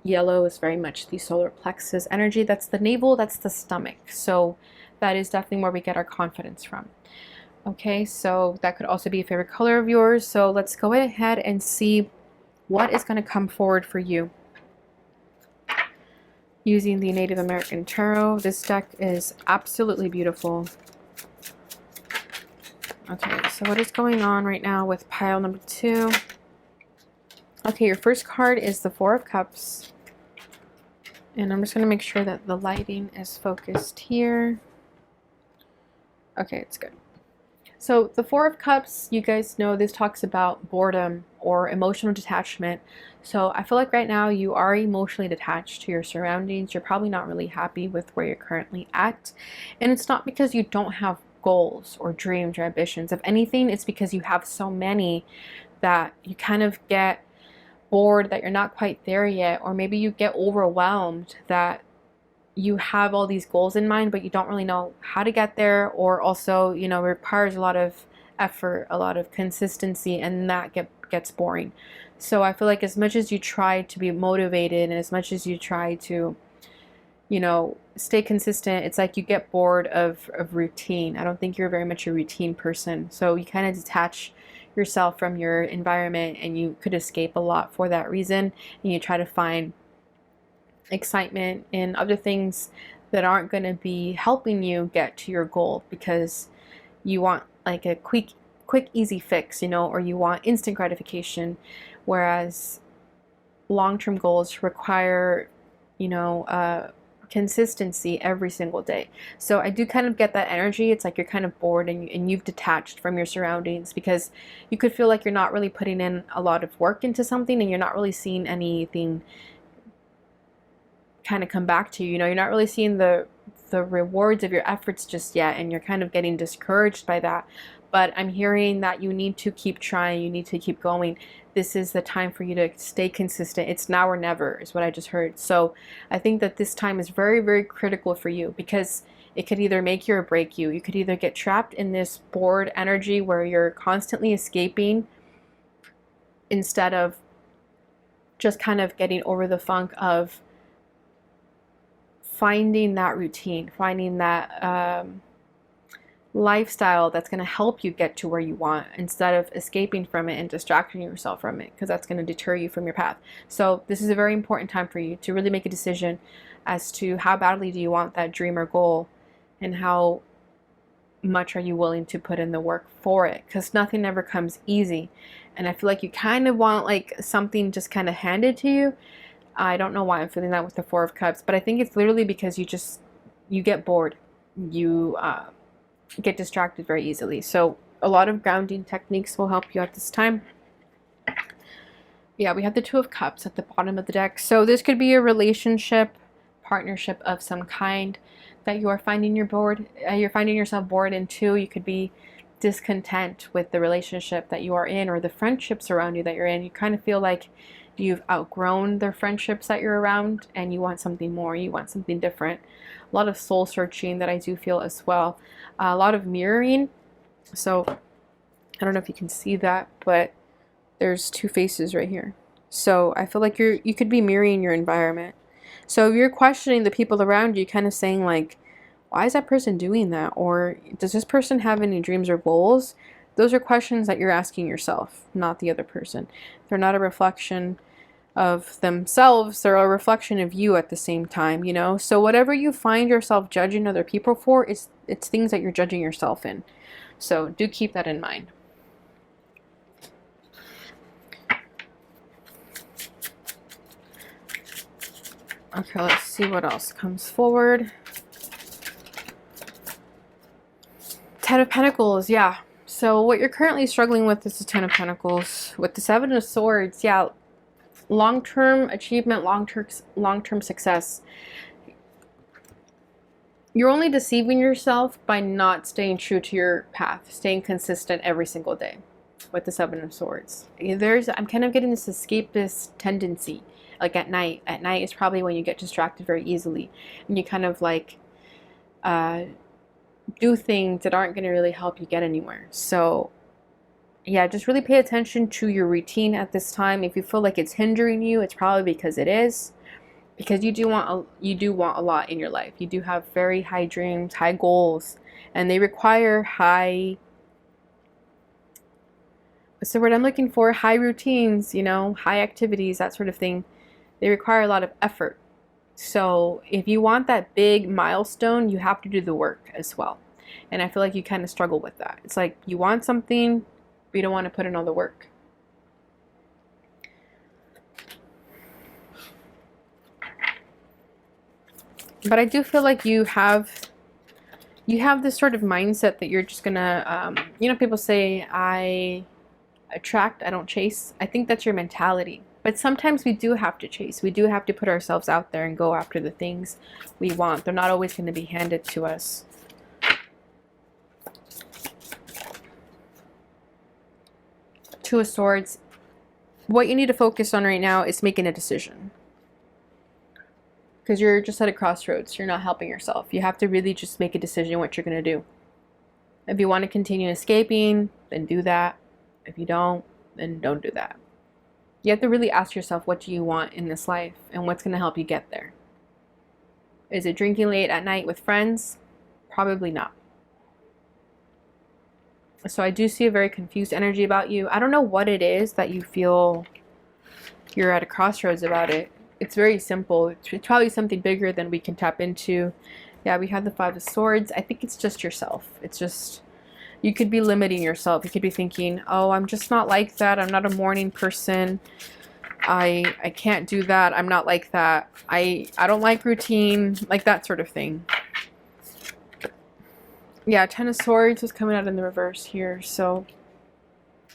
yellow is very much the solar plexus energy. That's the navel, that's the stomach. So that is definitely where we get our confidence from. Okay, so that could also be a favorite color of yours. So let's go ahead and see what is going to come forward for you. Using the Native American Tarot, this deck is absolutely beautiful. Okay, so what is going on right now with pile number 2? Okay, your first card is the Four of Cups. And I'm just going to make sure that the lighting is focused here. Okay, it's good. So the Four of Cups, you guys know this talks about boredom or emotional detachment. So I feel like right now you are emotionally detached to your surroundings. You're probably not really happy with where you're currently at. And it's not because you don't have goals or dreams or ambitions. If anything, it's because you have so many that you kind of get bored that you're not quite there yet. Or maybe you get overwhelmed that you have all these goals in mind, but you don't really know how to get there, or also, you know, requires a lot of effort, a lot of consistency, and that gets boring. So I feel like as much as you try to be motivated and as much as you try to, you know, stay consistent, it's like you get bored of routine. I don't think you're very much a routine person. So you kind of detach yourself from your environment and you could escape a lot for that reason. And you try to find excitement in other things that aren't going to be helping you get to your goal because you want like a quick easy fix, you know, or you want instant gratification, whereas long-term goals require, you know, consistency every single day. So I do kind of get that energy. It's like you're kind of bored and you've detached from your surroundings because you could feel like you're not really putting in a lot of work into something and you're not really seeing anything kind of come back to you. You know, you're not really seeing the rewards of your efforts just yet, and you're kind of getting discouraged by that. But I'm hearing that you need to keep trying, you need to keep going. This is the time for you to stay consistent. It's now or never is what I just heard. So I think that this time is very, very critical for you because it could either make you or break you. You could either get trapped in this bored energy where you're constantly escaping instead of just kind of getting over the funk of finding that routine, finding that lifestyle that's going to help you get to where you want instead of escaping from it and distracting yourself from it, because that's going to deter you from your path. So this is a very important time for you to really make a decision as to how badly do you want that dream or goal and how much are you willing to put in the work for it, because nothing ever comes easy. And I feel like you kind of want like something just kind of handed to you. I don't know why I'm feeling that with the Four of Cups, but I think it's literally because you get bored. You get distracted very easily. So a lot of grounding techniques will help you at this time. Yeah, we have the Two of Cups at the bottom of the deck. So this could be a relationship, partnership of some kind that you are finding you're finding yourself bored into. You could be discontent with the relationship that you are in or the friendships around you that you're in. You kind of feel like you've outgrown the friendships that you're around and you want something more, you want something different. A lot of soul searching that I do feel as well. A lot of mirroring. So I don't know if you can see that, but there's two faces right here. So I feel like you could be mirroring your environment. So you're questioning the people around you, kind of saying like, why is that person doing that? Or does this person have any dreams or goals? Those are questions that you're asking yourself, not the other person. They're not a reflection of themselves, they're a reflection of you at the same time, you know? So whatever you find yourself judging other people for, it's things that you're judging yourself in. So do keep that in mind. Okay, let's see what else comes forward. Ten of Pentacles, yeah. So what you're currently struggling with is the Ten of Pentacles. With the Seven of Swords, yeah, long-term achievement, long-term success. You're only deceiving yourself by not staying true to your path, staying consistent every single day with the Seven of Swords. I'm kind of getting this escapist tendency, like at night. At night is probably when you get distracted very easily, and you kind of like do things that aren't going to really help you get anywhere. So yeah, just really pay attention to your routine at this time. If you feel like it's hindering you, it's probably because it is. Because you do want a lot in your life. You do have very high dreams, high goals, and they require high, what's the word I'm looking for? High routines, you know, high activities, that sort of thing. They require a lot of effort. So if you want that big milestone, you have to do the work as well. And I feel like you kind of struggle with that. It's like you want something, but you don't want to put in all the work. But I do feel like you have this sort of mindset that you're just gonna, you know, people say, I attract, I don't chase. I think that's your mentality. But sometimes we do have to chase. We do have to put ourselves out there and go after the things we want. They're not always going to be handed to us. Two of Swords. What you need to focus on right now is making a decision. Because you're just at a crossroads. You're not helping yourself. You have to really just make a decision what you're going to do. If you want to continue escaping, then do that. If you don't, then don't do that. You have to really ask yourself, what do you want in this life and what's going to help you get there? Is it drinking late at night with friends? Probably not. So I do see a very confused energy about you. I don't know what it is that you feel you're at a crossroads about it. It's very simple. It's probably something bigger than we can tap into. Yeah, we have the Five of Swords. I think it's just yourself. It's just, you could be limiting yourself. You could be thinking, oh, I'm just not like that. I'm not a morning person. I can't do that. I'm not like that. I don't like routine, like that sort of thing. Yeah, Ten of Swords was coming out in the reverse here. So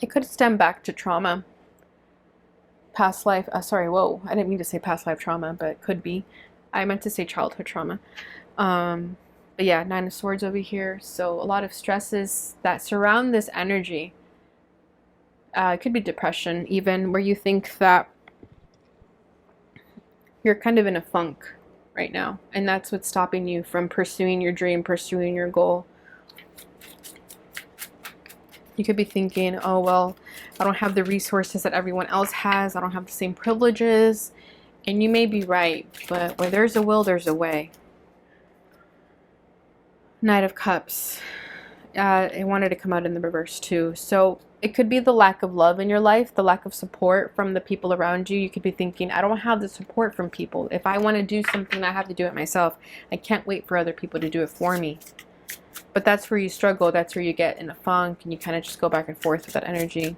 it could stem back to trauma. Past life, sorry, whoa, I didn't mean to say past life trauma, but it could be. I meant to say childhood trauma. But yeah, Nine of Swords over here. So a lot of stresses that surround this energy. It could be depression, even, where you think that you're kind of in a funk right now. And that's what's stopping you from pursuing your dream, pursuing your goal. You could be thinking, oh, well, I don't have the resources that everyone else has. I don't have the same privileges. And you may be right, but where there's a will, there's a way. Knight of Cups. I wanted to come out in the reverse too. So it could be the lack of love in your life, the lack of support from the people around you. You could be thinking, I don't have the support from people. If I want to do something, I have to do it myself. I can't wait for other people to do it for me. But that's where you struggle. That's where you get in a funk and you kind of just go back and forth with that energy.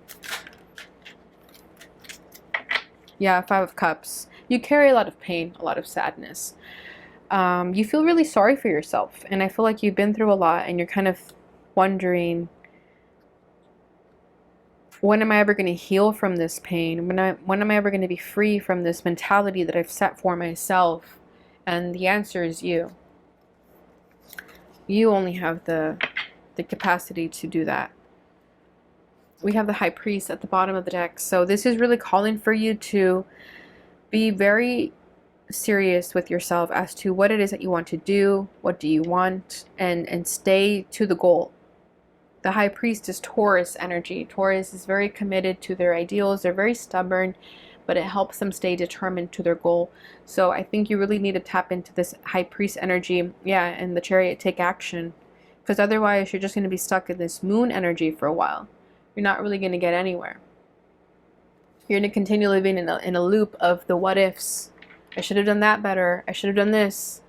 Yeah, Five of Cups. You carry a lot of pain, a lot of sadness. You feel really sorry for yourself. And I feel like you've been through a lot and you're kind of wondering, when am I ever going to heal from this pain? When am I ever going to be free from this mentality that I've set for myself? And the answer is you. You only have the capacity to do that. We have the High Priest at the bottom of the deck. So this is really calling for you to be very serious with yourself as to what it is that you want to do, what do you want, and stay to the goal. The High Priest is Taurus energy. Taurus is very committed to their ideals. They're very stubborn, but it helps them stay determined to their goal. So I think you really need to tap into this High Priest energy. Yeah, and the Chariot, take action. Because otherwise you're just going to be stuck in this Moon energy for a while. You're not really going to get anywhere. You're going to continue living in a loop of the what ifs. I should have done that better. I should have done this.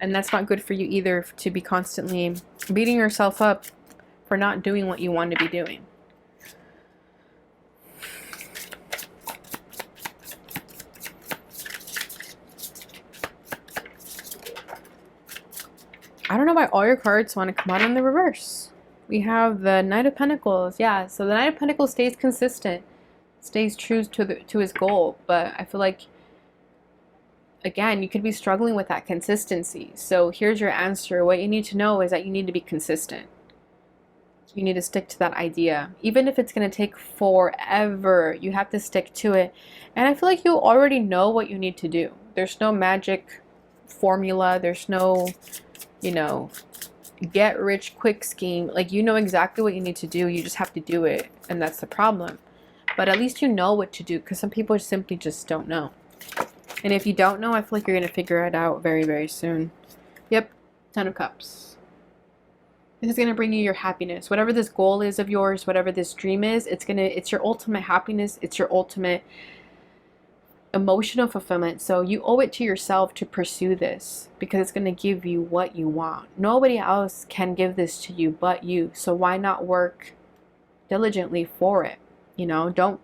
And that's not good for you either, to be constantly beating yourself up for not doing what you want to be doing. I don't know why all your cards want to come out in the reverse. We have the Knight of Pentacles. Yeah, so the Knight of Pentacles stays consistent, stays true to his goal. But I feel like, again, you could be struggling with that consistency. So here's your answer. What you need to know is that you need to be consistent. You need to stick to that idea. Even if it's going to take forever, you have to stick to it. And I feel like you already know what you need to do. There's no magic formula. There's no, you know, get rich quick scheme. Like, you know exactly what you need to do. You just have to do it. And that's the problem. But at least you know what to do, because some people simply just don't know. And if you don't know, I feel like you're going to figure it out very, very soon. Yep. 10 of Cups. This is going to bring you your happiness. Whatever this goal is of yours, whatever this dream is, it's your ultimate happiness. It's your ultimate emotional fulfillment. So you owe it to yourself to pursue this, because it's going to give you what you want. Nobody else can give this to you but you. So why not work diligently for it? You know, don't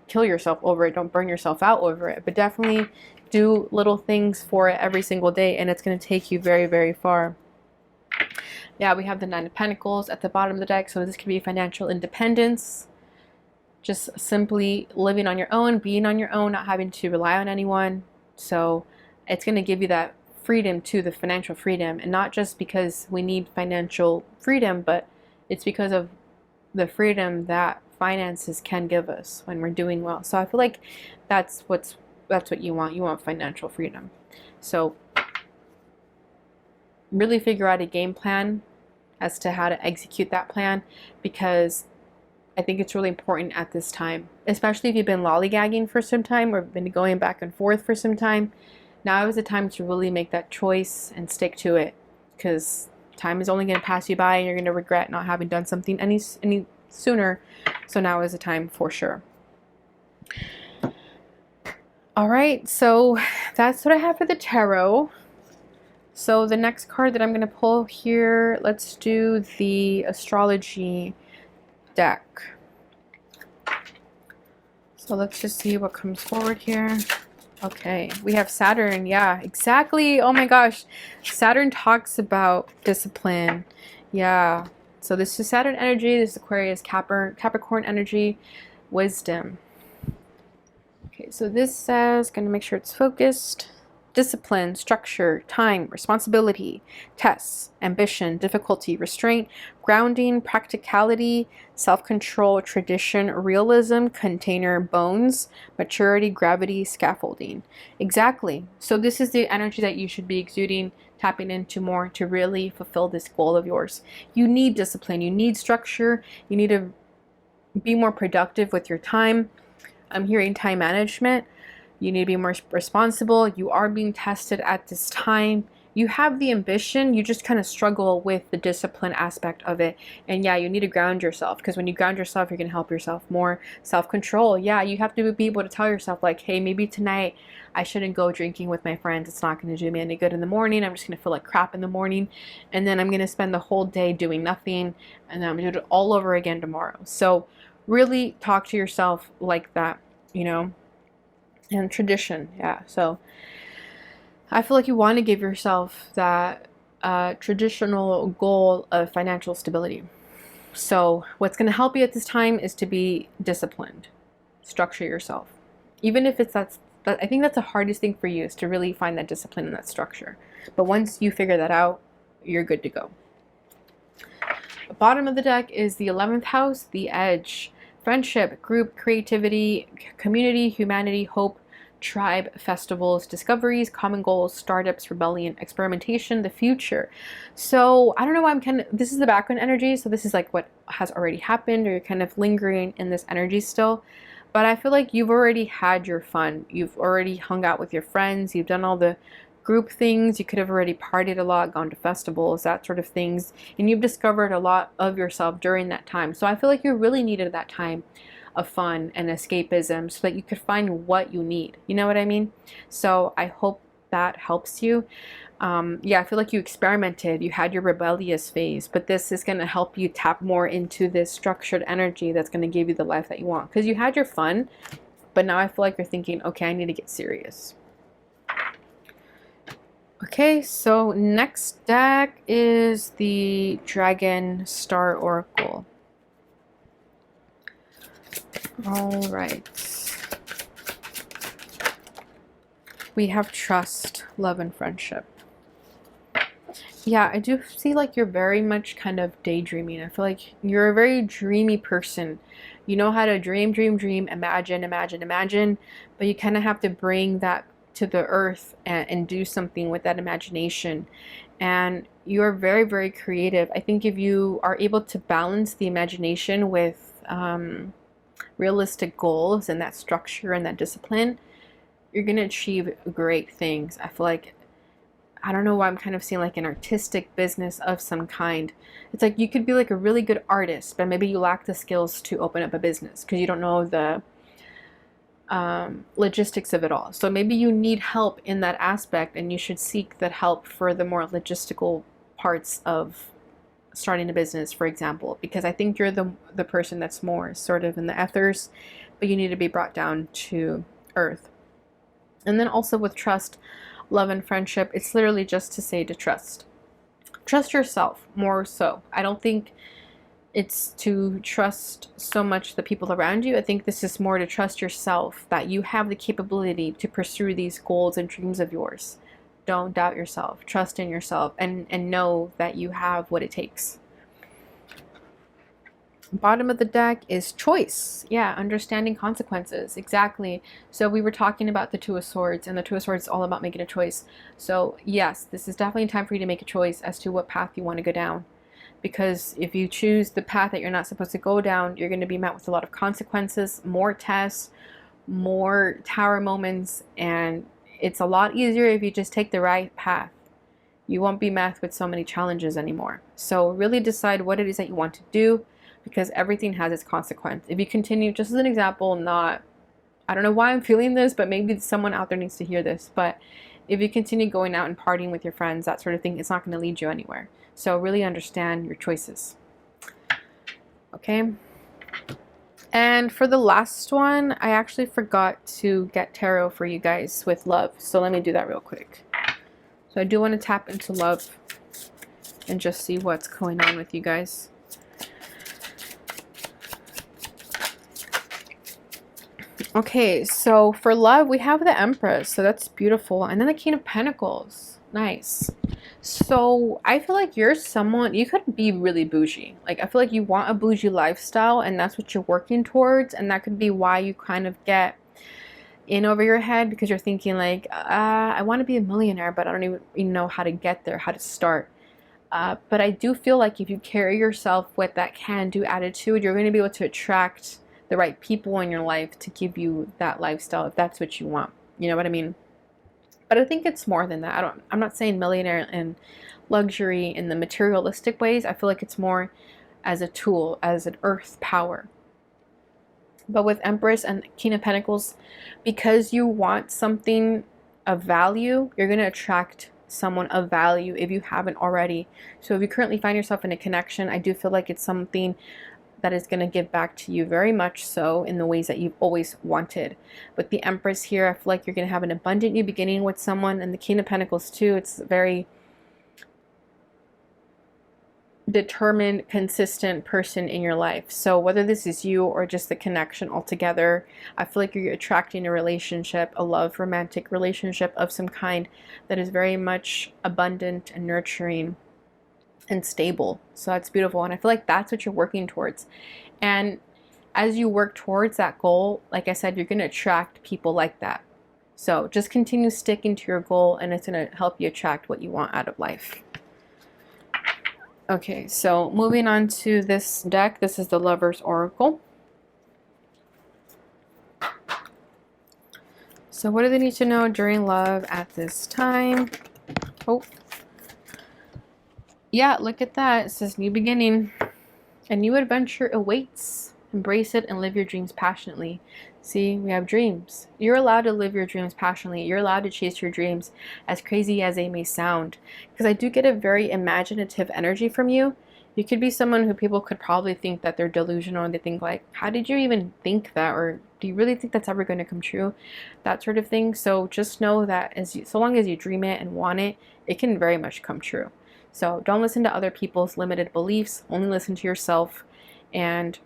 kill yourself over it. Don't burn yourself out over it. But definitely do little things for it every single day, and it's going to take you very, very far. Yeah, we have the Nine of Pentacles at the bottom of the deck. So this could be financial independence. Just simply living on your own, being on your own, not having to rely on anyone. So it's going to give you that freedom too, the financial freedom. And not just because we need financial freedom, but it's because of the freedom that finances can give us when we're doing well. So I feel like that's what you want. You want financial freedom. So really figure out a game plan as to how to execute that plan, because I think it's really important at this time, especially if you've been lollygagging for some time or been going back and forth for some time. Now is the time to really make that choice and stick to it, because time is only going to pass you by and you're going to regret not having done something any sooner. So now is the time for sure. All right, so that's what I have for the tarot. So the next card that I'm going to pull here, let's do the astrology deck. So let's just see what comes forward here. Okay, we have Saturn. Yeah, exactly. Oh my gosh. Saturn talks about discipline. Yeah. So this is Saturn energy. This is Aquarius, Capricorn energy, wisdom. Okay, so this says, going to make sure it's focused. Discipline, structure, time, responsibility, tests, ambition, difficulty, restraint, grounding, practicality, self-control, tradition, realism, container, bones, maturity, gravity, scaffolding. Exactly. So this is the energy that you should be exuding, tapping into more to really fulfill this goal of yours. You need discipline. You need structure. You need to be more productive with your time. I'm hearing time management. You need to be more responsible. You are being tested at this time. You have the ambition. You just kind of struggle with the discipline aspect of it. And yeah, you need to ground yourself, because when you ground yourself, you're going to help yourself more. Self-control. Yeah, you have to be able to tell yourself, like, hey, maybe tonight I shouldn't go drinking with my friends. It's not going to do me any good in the morning. I'm just going to feel like crap in the morning. And then I'm going to spend the whole day doing nothing. And then I'm going to do it all over again tomorrow. So really talk to yourself like that, you know. And tradition, yeah. So I feel like you want to give yourself that traditional goal of financial stability. So what's going to help you at this time is to be disciplined, structure yourself. Even if it's I think that's the hardest thing for you, is to really find that discipline and that structure. But once you figure that out, you're good to go. The bottom of the deck is the 11th house, the Edge. Friendship, group, creativity, community, humanity, hope, tribe, festivals, discoveries, common goals, startups, rebellion, experimentation, the future. So I don't know why this is the background energy. So this is like what has already happened, or you're kind of lingering in this energy still. But I feel like you've already had your fun. You've already hung out with your friends. You've done all the group things. You could have already partied a lot, gone to festivals, that sort of things. And you've discovered a lot of yourself during that time. So I feel like you really needed that time of fun and escapism so that you could find what you need. You know what I mean? So I hope that helps you. Yeah, I feel like you experimented. You had your rebellious phase, but this is going to help you tap more into this structured energy that's going to give you the life that you want. Because you had your fun, but now I feel like you're thinking, okay, I need to get serious. Okay, so next deck is the Dragon Star Oracle. All right. We have trust, love, and friendship. Yeah, I do see like you're very much kind of daydreaming. I feel like you're a very dreamy person. You know how to dream, dream, dream, imagine, imagine, imagine, but you kind of have to bring that to the earth and do something with that imagination. And you're very, very creative. I think if you are able to balance the imagination with realistic goals and that structure and that discipline, you're going to achieve great things. I feel like, I don't know why I'm kind of seeing like an artistic business of some kind. It's like you could be like a really good artist, but maybe you lack the skills to open up a business because you don't know the logistics of it all. So maybe you need help in that aspect, and you should seek that help for the more logistical parts of starting a business, for example, because I think you're the person that's more sort of in the ethers, but you need to be brought down to earth. And then also with trust, love, and friendship, it's literally just to say to trust. Trust yourself more so. I don't think it's to trust so much the people around you. I think this is more to trust yourself, that you have the capability to pursue these goals and dreams of yours. Don't doubt yourself. Trust in yourself and know that you have what it takes. Bottom of the deck is choice. Yeah, understanding consequences. Exactly. So we were talking about the Two of Swords, and the Two of Swords is all about making a choice. So yes, this is definitely time for you to make a choice as to what path you want to go down. Because if you choose the path that you're not supposed to go down, you're going to be met with a lot of consequences, more tests, more tower moments, and it's a lot easier if you just take the right path. You won't be met with so many challenges anymore. So really decide what it is that you want to do, because everything has its consequence. If you continue, just as an example, I don't know why I'm feeling this, but maybe someone out there needs to hear this, but if you continue going out and partying with your friends, that sort of thing, it's not going to lead you anywhere. So really understand your choices. Okay. And for the last one, I actually forgot to get tarot for you guys with love. So let me do that real quick. So I do want to tap into love and just see what's going on with you guys. Okay, so for love, we have the Empress, so that's beautiful. And then the King of Pentacles. Nice. So I feel like you're someone, you could be really bougie. Like, I feel like you want a bougie lifestyle, and that's what you're working towards. And that could be why you kind of get in over your head, because you're thinking like, I want to be a millionaire, but I don't even know how to get there, how to start. But I do feel like if you carry yourself with that can-do attitude, you're going to be able to attract the right people in your life to give you that lifestyle if that's what you want. You know what I mean? But I think it's more than that. I'm not saying millionaire and luxury in the materialistic ways. I feel like it's more as a tool, as an earth power. But with Empress and King of Pentacles, because you want something of value, you're going to attract someone of value if you haven't already. So if you currently find yourself in a connection, I do feel like it's something that is going to give back to you very much so in the ways that you've always wanted. With the Empress here, I feel like you're going to have an abundant new beginning with someone, and the King of Pentacles too. It's a very determined, consistent person in your life. So whether this is you or just the connection altogether, I feel like you're attracting a relationship, a love, romantic relationship of some kind that is very much abundant and nurturing and stable. So that's beautiful, and I feel like that's what you're working towards. And as you work towards that goal, like I said, you're going to attract people like that. So just continue sticking to your goal, and it's going to help you attract what you want out of life. Okay, so moving on to this deck. This is the Lover's Oracle. So what do they need to know during love at this time? Oh, yeah, look at that. It says new beginning. A new adventure awaits. Embrace it and live your dreams passionately. See, we have dreams. You're allowed to live your dreams passionately. You're allowed to chase your dreams, as crazy as they may sound. Because I do get a very imaginative energy from you. You could be someone who people could probably think that they're delusional, and they think like, how did you even think that? Or Do you really think that's ever going to come true? That sort of thing. So just know that so long as you dream it and want it, it can very much come true. So don't listen to other people's limited beliefs, only listen to yourself, and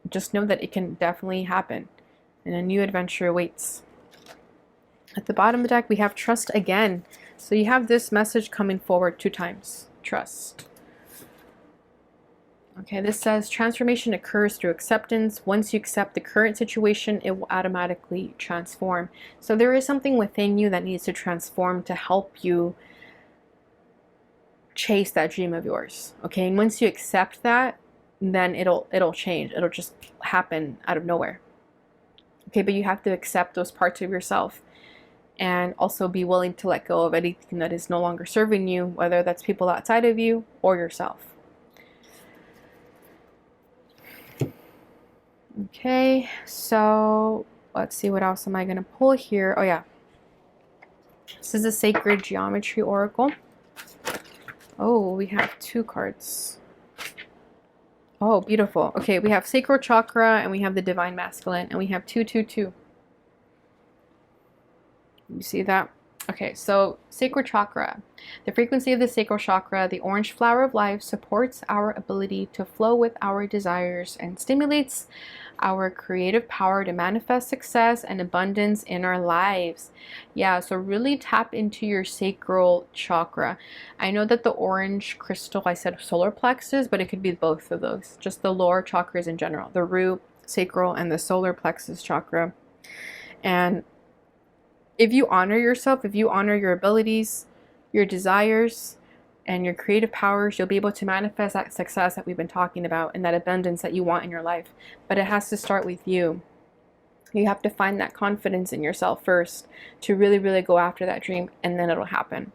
just know that it can definitely happen, and a new adventure awaits. At the bottom of the deck, we have trust again. So you have this message coming forward 2 times. Trust. Okay, this says transformation occurs through acceptance. Once you accept the current situation, it will automatically transform. So there is something within you that needs to transform to help you chase that dream of yours. Okay, and once you accept that, then it'll change. It'll just happen out of nowhere. Okay, but you have to accept those parts of yourself and also be willing to let go of anything that is no longer serving you, whether that's people outside of you or yourself. Okay, so let's see, what else am I going to pull here? Oh yeah, this is a Sacred Geometry Oracle. Oh, we have 2 cards. Oh, beautiful. Okay, we have Sacral Chakra and we have the Divine Masculine, and we have 222. You see that? Okay, so Sacral Chakra. The frequency of the Sacral Chakra, the orange flower of life, supports our ability to flow with our desires and stimulates our creative power to manifest success and abundance in our lives. Yeah, so really tap into your Sacral Chakra. I know that the orange crystal, I said solar plexus, but it could be both of those. Just the lower chakras in general. The root, sacral, and the solar plexus chakra. And if you honor yourself, if you honor your abilities, your desires, and your creative powers, you'll be able to manifest that success that we've been talking about and that abundance that you want in your life. But it has to start with you. You have to find that confidence in yourself first to really, really go after that dream, and then it'll happen.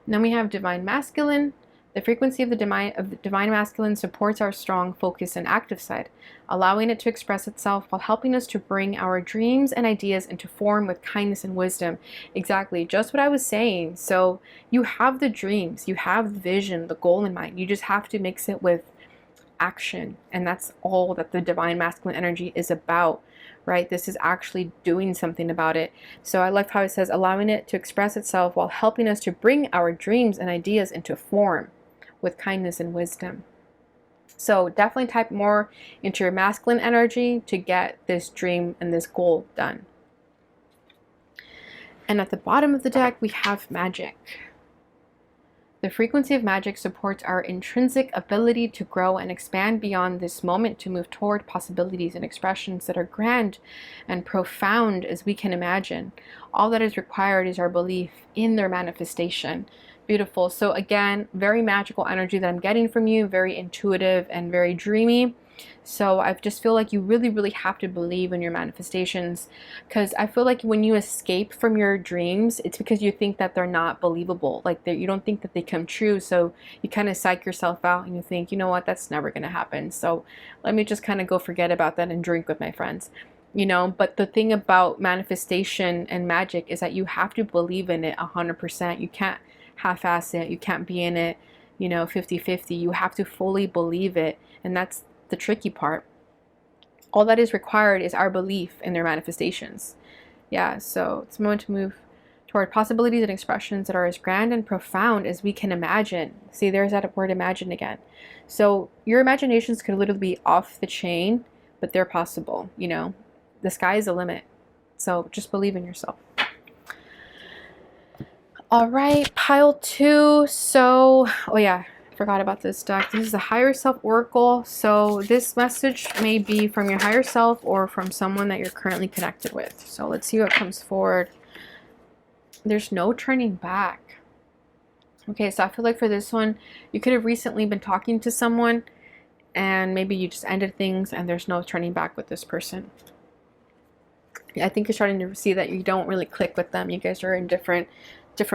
And then we have Divine Masculine. The frequency of the Divine Masculine supports our strong, focused, and active side, allowing it to express itself while helping us to bring our dreams and ideas into form with kindness and wisdom. Exactly, just what I was saying. So you have the dreams, you have the vision, the goal in mind. You just have to mix it with action, and that's all that the Divine Masculine energy is about, right? This is actually doing something about it. So I like how it says allowing it to express itself while helping us to bring our dreams and ideas into form with kindness and wisdom. So definitely type more into your masculine energy to get this dream and this goal done. And at the bottom of the deck, we have magic. The frequency of magic supports our intrinsic ability to grow and expand beyond this moment, to move toward possibilities and expressions that are grand and profound as we can imagine. All that is required is our belief in their manifestation. Beautiful. So again, very magical energy that I'm getting from you, very intuitive and very dreamy. So I just feel like you really, really have to believe in your manifestations, because I feel like when you escape from your dreams, it's because you think that they're not believable. Like you don't think that they come true. So you kind of psych yourself out and you think, you know what, that's never going to happen. So let me just kind of go forget about that and drink with my friends. You know, but the thing about manifestation and magic is that you have to believe in it 100%. You can't half-ass it. You can't be in it, you know, 50-50. You have to fully believe it. And that's the tricky part. All that is required is our belief in their manifestations. Yeah, so it's a moment to move toward possibilities and expressions that are as grand and profound as we can imagine. See, there's that word imagine again. So your imaginations could literally be off the chain, but they're possible, you know. The sky is the limit. So just believe in yourself. All right, pile 2. So, oh yeah, forgot about this deck. This is the Higher Self Oracle. So this message may be from your higher self or from someone that you're currently connected with. So let's see what comes forward. There's no turning back. Okay, so I feel like for this one, you could have recently been talking to someone and maybe you just ended things and there's no turning back with this person. I think you're starting to see that you don't really click with them. You guys are in different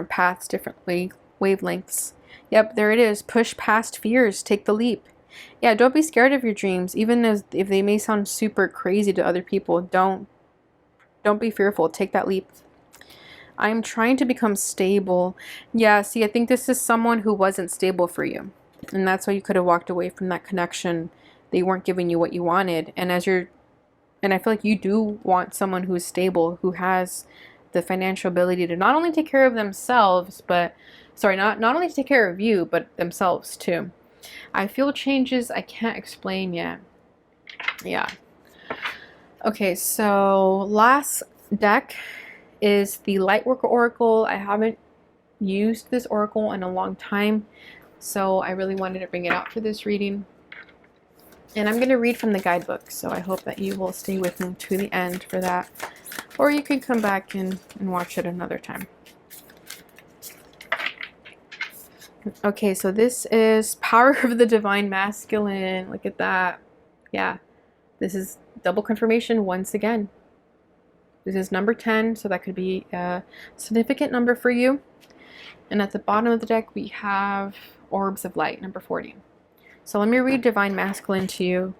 paths, different wavelengths. Yep, there it is. Push past fears. Take the leap. Yeah, don't be scared of your dreams, even if they may sound super crazy to other people. Don't be fearful. Take that leap. I'm trying to become stable. Yeah, see, I think this is someone who wasn't stable for you. And that's why you could have walked away from that connection. They weren't giving you what you wanted. And as you're And I feel like you do want someone who's stable, who has the financial ability to not only take care of themselves, but, sorry, not only take care of you, but themselves too. I feel changes I can't explain yet. Yeah. Okay, so last deck is the Lightworker Oracle. I haven't used this oracle in a long time, so I really wanted to bring it out for this reading. And I'm going to read from the guidebook, so I hope that you will stay with me to the end for that. Or you can come back and watch it another time. Okay, so this is Power of the Divine Masculine. Look at that. Yeah, this is double confirmation once again. This is number 10, so that could be a significant number for you. And at the bottom of the deck, we have Orbs of Light, number 40. So let me read Divine Masculine to you.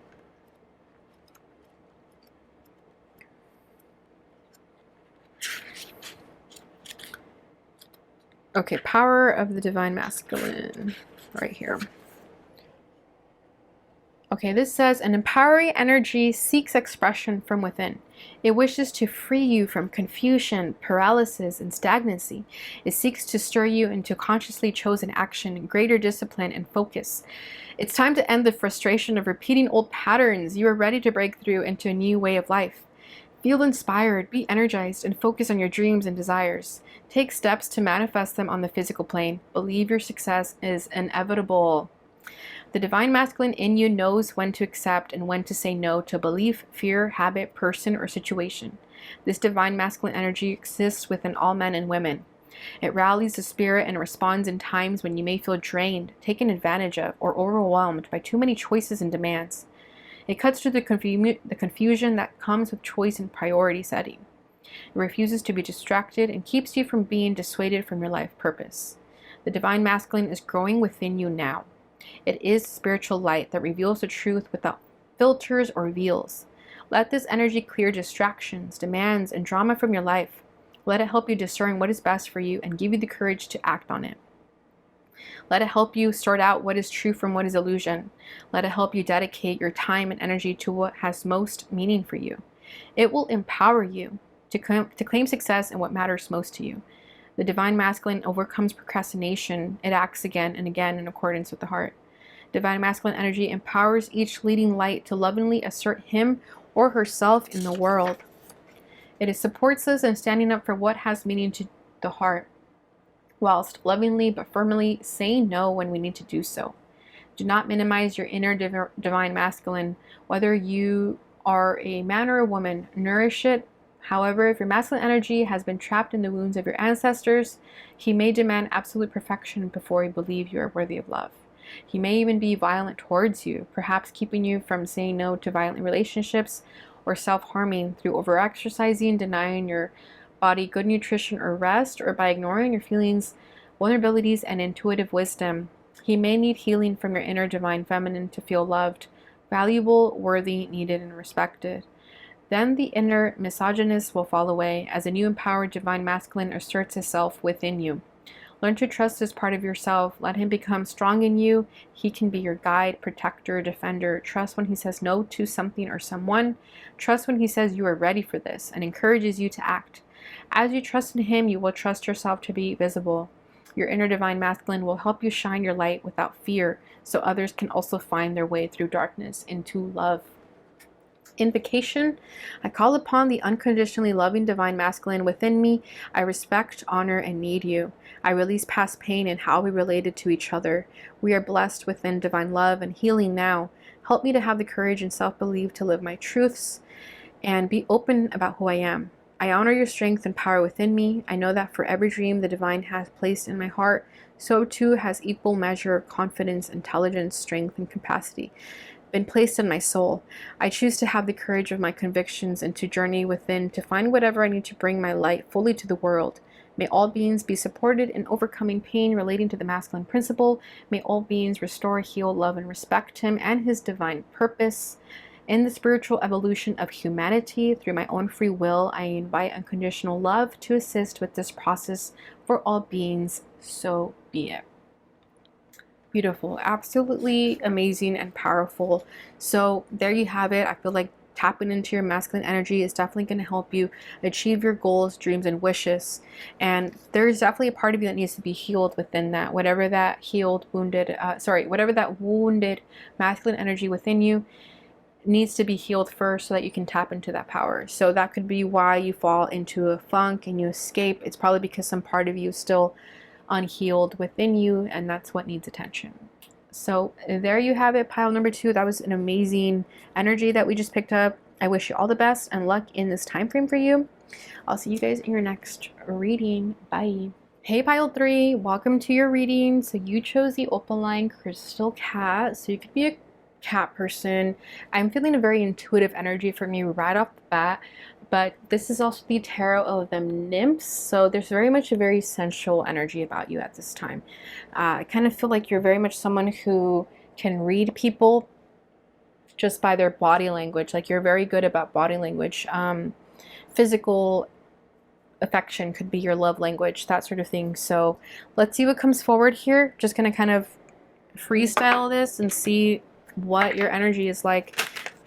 Okay, Power of the Divine Masculine, right here. Okay, this says, an empowering energy seeks expression from within. It wishes to free you from confusion, paralysis, and stagnancy. It seeks to stir you into consciously chosen action, greater discipline, and focus. It's time to end the frustration of repeating old patterns. You are ready to break through into a new way of life. Feel inspired, be energized, and focus on your dreams and desires. Take steps to manifest them on the physical plane. Believe your success is inevitable. The Divine Masculine in you knows when to accept and when to say no to belief, fear, habit, person, or situation. This Divine Masculine energy exists within all men and women. It rallies the spirit and responds in times when you may feel drained, taken advantage of, or overwhelmed by too many choices and demands. It cuts through the confusion that comes with choice and priority setting. It refuses to be distracted and keeps you from being dissuaded from your life purpose. The Divine Masculine is growing within you now. It is spiritual light that reveals the truth without filters or veils. Let this energy clear distractions, demands, and drama from your life. Let it help you discern what is best for you and give you the courage to act on it. Let it help you sort out what is true from what is illusion. Let it help you dedicate your time and energy to what has most meaning for you. It will empower you to claim success in what matters most to you. The Divine Masculine overcomes procrastination. It acts again and again in accordance with the heart. Divine Masculine energy empowers each leading light to lovingly assert him or herself in the world. It supports us in standing up for what has meaning to the heart, whilst lovingly but firmly saying no when we need to do so. Do not minimize your inner Divine Masculine, whether you are a man or a woman. Nourish it. However, if your masculine energy has been trapped in the wounds of your ancestors, he may demand absolute perfection before he believes you are worthy of love. He may even be violent towards you, perhaps keeping you from saying no to violent relationships or self-harming through overexercising, denying your body good nutrition or rest, or by ignoring your feelings, vulnerabilities, and intuitive wisdom. He may need healing from your inner divine feminine to feel loved, valuable, worthy, needed, and respected. Then the inner misogynist will fall away as a new empowered divine masculine asserts itself within you. Learn to trust this part of yourself. Let him become strong in you. He can be your guide, protector, defender. Trust when he says no to something or someone. Trust when he says you are ready for this and encourages you to act. As you trust in him, you will trust yourself to be visible. Your inner divine masculine will help you shine your light without fear, so others can also find their way through darkness into love. Invocation. I call upon the unconditionally loving divine masculine within me. I respect, honor, and need you. I release past pain and how we related to each other. We are blessed within divine love and healing now. Help me to have the courage and self-belief to live my truths and be open about who I am. I honor your strength and power within me. I know that for every dream the divine has placed in my heart, so too has equal measure of confidence, intelligence, strength, and capacity been placed in my soul. I choose to have the courage of my convictions and to journey within to find whatever I need to bring my light fully to the world. May all beings be supported in overcoming pain relating to the masculine principle. May all beings restore, heal, love, and respect him and his divine purpose. In the spiritual evolution of humanity, through my own free will, I invite unconditional love to assist with this process for all beings. So be it. Beautiful, absolutely amazing and powerful. So there you have it. I feel like tapping into your masculine energy is definitely going to help you achieve your goals, dreams, and wishes. And there's definitely a part of you that needs to be healed within that. Whatever that whatever that wounded masculine energy within you needs to be healed first so that you can tap into that power. So that could be why you fall into a funk and you escape. It's probably because some part of you is still unhealed within you, and that's what needs attention. So there you have it, pile number 2. That was an amazing energy that we just picked up. I wish you all the best and luck in this time frame for you. I'll see you guys in your next reading. Bye. Hey pile 3, welcome to your reading. So you chose the opaline crystal cat. So you could be a cat person. I'm feeling a very intuitive energy from you right off the bat. But this is also the tarot of the nymphs, so there's very much a very sensual energy about you at this time. I kind of feel like you're very much someone who can read people just by their body language. Like, you're very good about body language. Physical affection could be your love language, that sort of thing. So let's see what comes forward here. Just gonna kind of freestyle this and see what your energy is like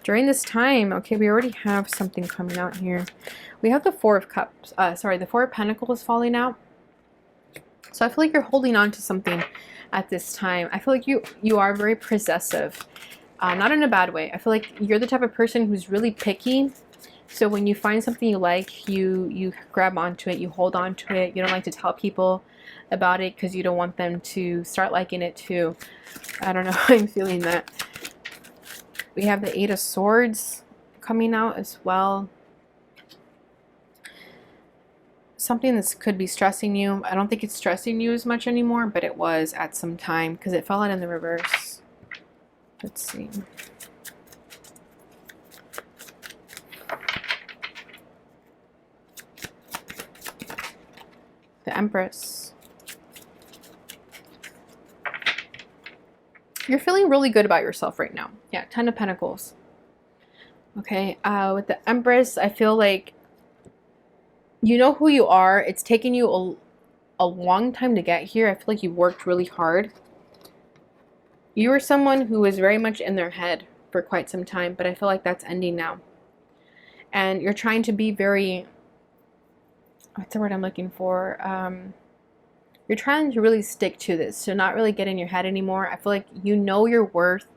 during this time. Okay, we already have something coming out here. We have the Four of Cups, the Four of Pentacles falling out. So I feel like you're holding on to something at this time. I feel like you are very possessive, not in a bad way. I feel like you're the type of person who's really picky. So when you find something you like, you grab onto it, you hold on to it. You don't like to tell people about it because you don't want them to start liking it too. I don't know, I'm feeling that. We have the Eight of Swords coming out as well. Something that could be stressing you. I don't think it's stressing you as much anymore, but it was at some time because it fell out in the reverse. Let's see. The Empress. You're feeling really good about yourself right now. Yeah, Ten of Pentacles. Okay, with the Empress, I feel like you know who you are. It's taken you a long time to get here. I feel like you worked really hard. You were someone who was very much in their head for quite some time, but I feel like that's ending now. And you're trying to be very, what's the word I'm looking for? You're trying to really stick to this, so not really get in your head anymore. I feel like you know your worth,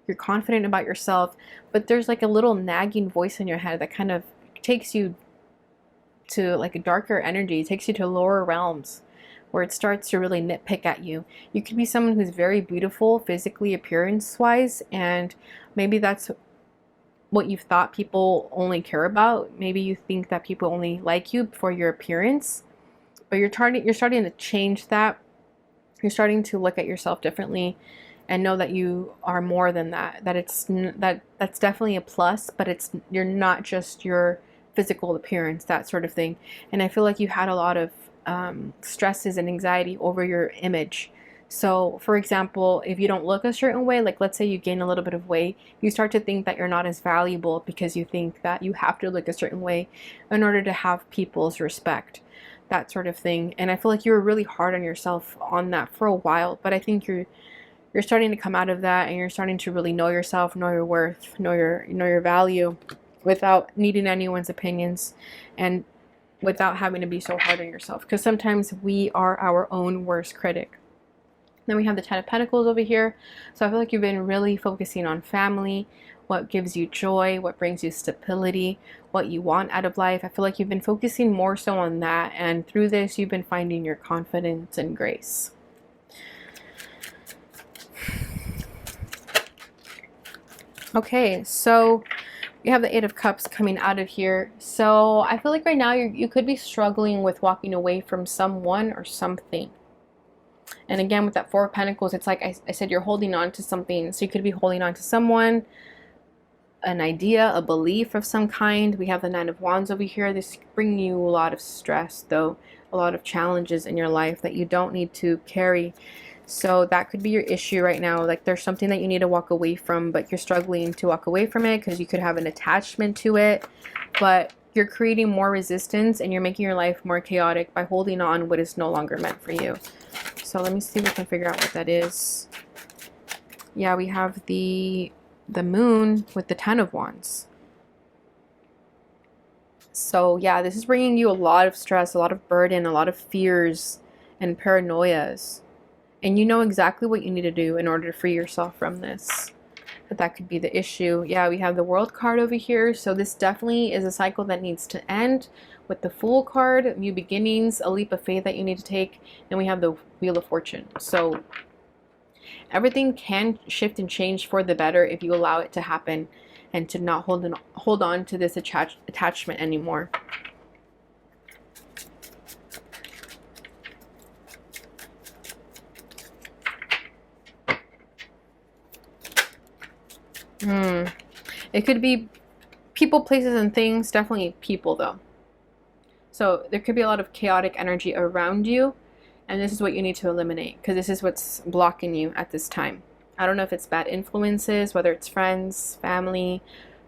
you're confident about yourself, but there's like a little nagging voice in your head that kind of takes you to like a darker energy. It takes you to lower realms where it starts to really nitpick at you. You could be someone who's very beautiful physically, appearance-wise, and maybe that's what you've thought people only care about. Maybe you think that people only like you for your appearance. But you're starting to change that. You're starting to look at yourself differently and know that you are more than that. That's definitely a plus, but you're not just your physical appearance, that sort of thing. And I feel like you had a lot of stresses and anxiety over your image. So, for example, if you don't look a certain way, like let's say you gain a little bit of weight, you start to think that you're not as valuable because you think that you have to look a certain way in order to have people's respect. That sort of thing. And I feel like you were really hard on yourself on that for a while, but I think you're starting to come out of that, and you're starting to really know yourself, know your worth, know your value without needing anyone's opinions and without having to be so hard on yourself, because sometimes we are our own worst critic. Then we have the Ten of Pentacles over here. So I feel like you've been really focusing on family, what gives you joy, what brings you stability, what you want out of life. I feel like you've been focusing more so on that, and through this you've been finding your confidence and grace. Okay, so you have the Eight of Cups coming out of here. So I feel like right now you could be struggling with walking away from someone or something. And again, with that Four of Pentacles, it's like I said, you're holding on to something. So you could be holding on to someone, an idea, a belief of some kind. We have the Nine of Wands over here. This brings you a lot of stress, though, a lot of challenges in your life that you don't need to carry. So that could be your issue right now. Like there's something that you need to walk away from, but you're struggling to walk away from it because you could have an attachment to it. But you're creating more resistance and you're making your life more chaotic by holding on what is no longer meant for you. So let me see if we can figure out what that is. Yeah, we have the Moon with the Ten of Wands. So yeah, this is bringing you a lot of stress, a lot of burden, a lot of fears and paranoias. And you know exactly what you need to do in order to free yourself from this. But that could be the issue. Yeah, we have the World card over here. So this definitely is a cycle that needs to end with the Fool card, new beginnings, a leap of faith that you need to take. And we have the Wheel of Fortune. So everything can shift and change for the better if you allow it to happen and to not hold on to this attachment anymore. It could be people, places, and things. Definitely people, though. So there could be a lot of chaotic energy around you, and this is what you need to eliminate, because this is what's blocking you at this time. I don't know if it's bad influences, whether it's friends, family,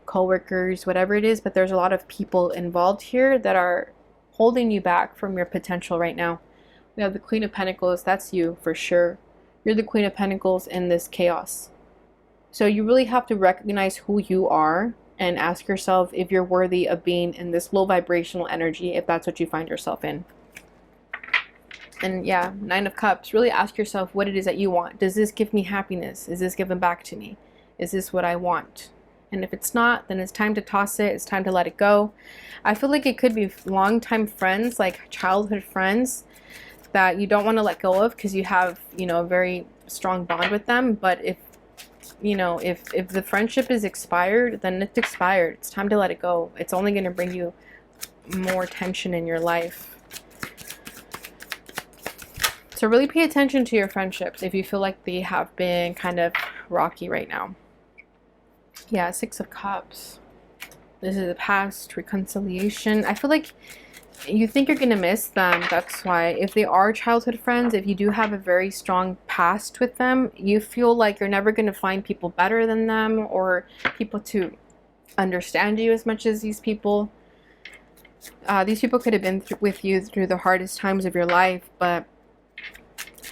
co-workers, whatever it is, but there's a lot of people involved here that are holding you back from your potential right now. We have the Queen of Pentacles. That's you for sure. You're the Queen of Pentacles in this chaos. So you really have to recognize who you are and ask yourself if you're worthy of being in this low vibrational energy, if that's what you find yourself in. And yeah, Nine of Cups, really ask yourself what it is that you want. Does this give me happiness? Is this given back to me? Is this what I want? And if it's not, then it's time to toss it. It's time to let it go. I feel like it could be longtime friends, like childhood friends that you don't want to let go of because you have, you know, a very strong bond with them. But if the friendship is expired, then it's expired. It's time to let it go. It's only going to bring you more tension in your life. So really pay attention to your friendships if you feel like they have been kind of rocky right now. Yeah, Six of Cups. This is the past, reconciliation. I feel like you think you're going to miss them. That's why, if they are childhood friends, if you do have a very strong past with them, you feel like you're never going to find people better than them or people to understand you as much as these people. These people could have been with you through the hardest times of your life, but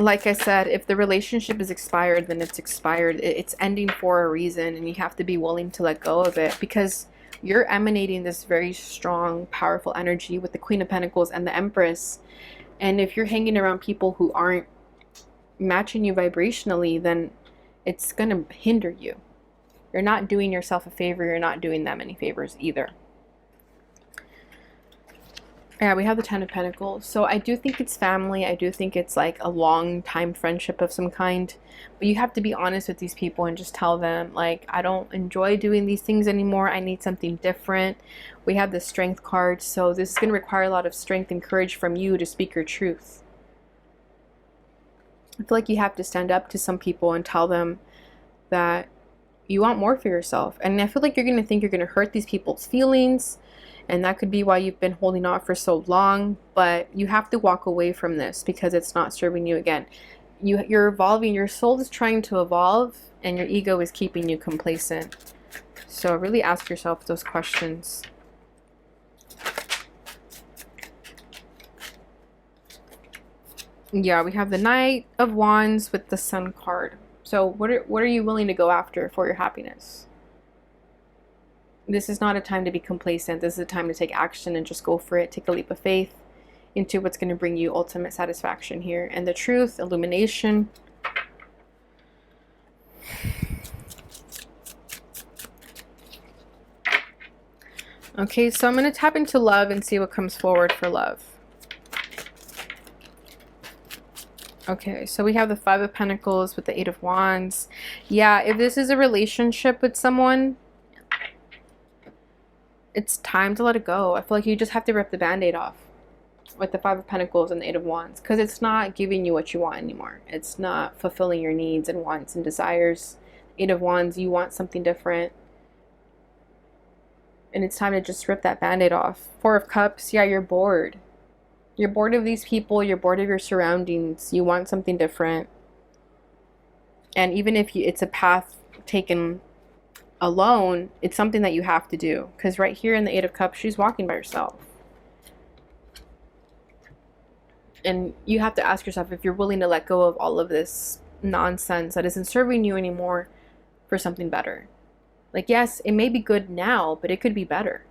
like I said, if the relationship is expired, then it's expired. It's ending for a reason, and you have to be willing to let go of it, because you're emanating this very strong, powerful energy with the Queen of Pentacles and the Empress. And if you're hanging around people who aren't matching you vibrationally, then it's going to hinder you. You're not doing yourself a favor. You're not doing them any favors either. Yeah, we have the Ten of Pentacles. So I do think it's family. I do think it's like a long time friendship of some kind. But you have to be honest with these people and just tell them, like, I don't enjoy doing these things anymore. I need something different. We have the Strength card. So this is going to require a lot of strength and courage from you to speak your truth. I feel like you have to stand up to some people and tell them that you want more for yourself. And I feel like you're going to think you're going to hurt these people's feelings. And that could be why you've been holding off for so long. But you have to walk away from this because it's not serving you again. You're evolving. Your soul is trying to evolve, and your ego is keeping you complacent. So really ask yourself those questions. Yeah, we have the Knight of Wands with the Sun card. So what are you willing to go after for your happiness? This is not a time to be complacent. This is a time to take action and just go for it. Take a leap of faith into what's going to bring you ultimate satisfaction here. And the truth, illumination. Okay, so I'm going to tap into love and see what comes forward for love. Okay, so we have the Five of Pentacles with the Eight of Wands. Yeah, if this is a relationship with someone, it's time to let it go. I feel like you just have to rip the band-aid off with the Five of Pentacles and the Eight of Wands, because it's not giving you what you want anymore. It's not fulfilling your needs and wants and desires. Eight of Wands, you want something different. And it's time to just rip that band-aid off. Four of Cups, yeah, you're bored. You're bored of these people. You're bored of your surroundings. You want something different. And even if it's a path taken alone, it's something that you have to do, because right here in the Eight of Cups, she's walking by herself, and you have to ask yourself if you're willing to let go of all of this nonsense that isn't serving you anymore for something better. Like, yes, it may be good now, but it could be better.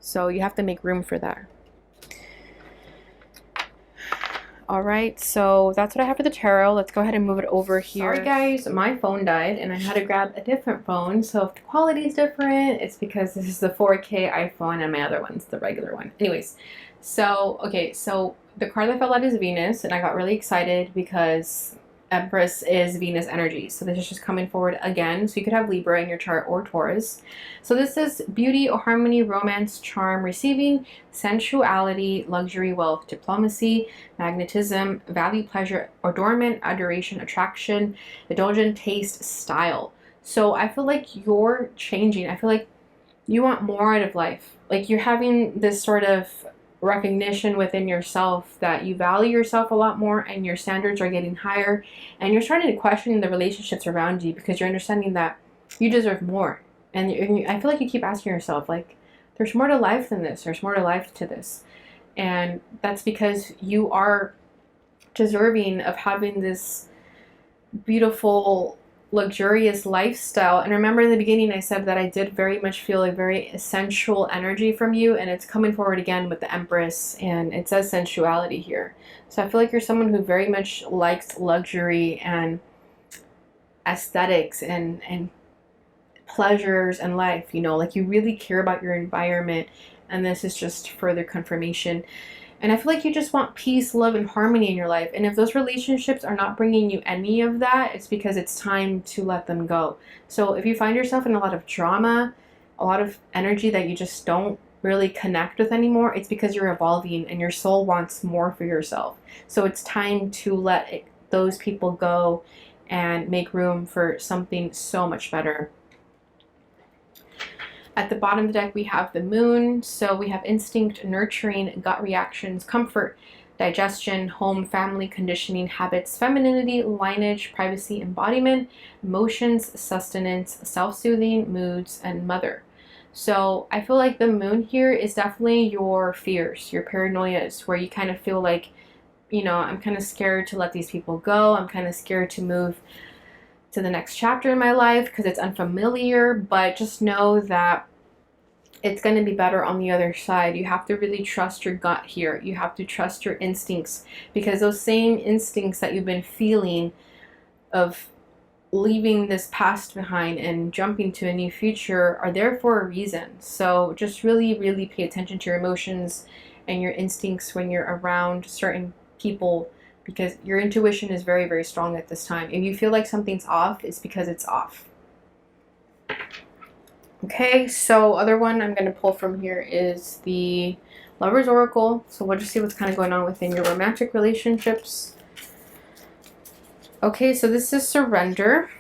So you have to make room for that. All right, so that's what I have for the tarot. Let's go ahead and move it over here. Sorry guys, my phone died and I had to grab a different phone. So if the quality is different, it's because this is the 4K iPhone and my other one's the regular one. Anyways, so, okay, so the card that fell out is Venus, and I got really excited because Empress is Venus energy. So this is just coming forward again. So you could have Libra in your chart or Taurus. So this is beauty, harmony, romance, charm, receiving, sensuality, luxury, wealth, diplomacy, magnetism, value, pleasure, adornment, adoration, attraction, indulgent, taste, style. So I feel like you're changing. I feel like you want more out of life. Like you're having this sort of recognition within yourself that you value yourself a lot more and your standards are getting higher, and you're starting to question the relationships around you because you're understanding that you deserve more. And I feel like you keep asking yourself, like, there's more to life than this. There's more to life to this. And that's because you are deserving of having this beautiful, luxurious lifestyle. And remember in the beginning I said that I did very much feel a very essential energy from you, and it's coming forward again with the Empress, and it says sensuality here. So I feel like you're someone who very much likes luxury and aesthetics and pleasures in life, you know, like you really care about your environment, and this is just further confirmation. And I feel like you just want peace, love, and harmony in your life. And if those relationships are not bringing you any of that, it's because it's time to let them go. So if you find yourself in a lot of drama, a lot of energy that you just don't really connect with anymore, it's because you're evolving and your soul wants more for yourself. So it's time to let those people go and make room for something so much better. At the bottom of the deck, we have the moon. So we have instinct, nurturing, gut reactions, comfort, digestion, home, family, conditioning, habits, femininity, lineage, privacy, embodiment, emotions, sustenance, self-soothing, moods, and mother. So I feel like the moon here is definitely your fears, your paranoias, where you kind of feel like, you know, I'm kind of scared to let these people go. I'm kind of scared to move to the next chapter in my life because it's unfamiliar, but just know that it's going to be better on the other side. You have to really trust your gut here. You have to trust your instincts, because those same instincts that you've been feeling of leaving this past behind and jumping to a new future are there for a reason. So just really, really pay attention to your emotions and your instincts when you're around certain people, because your intuition is very, very strong at this time. If you feel like something's off, it's because it's off. Okay, so other one I'm going to pull from here is the Lover's Oracle. So we'll just see what's kind of going on within your romantic relationships. Okay, so this is surrender.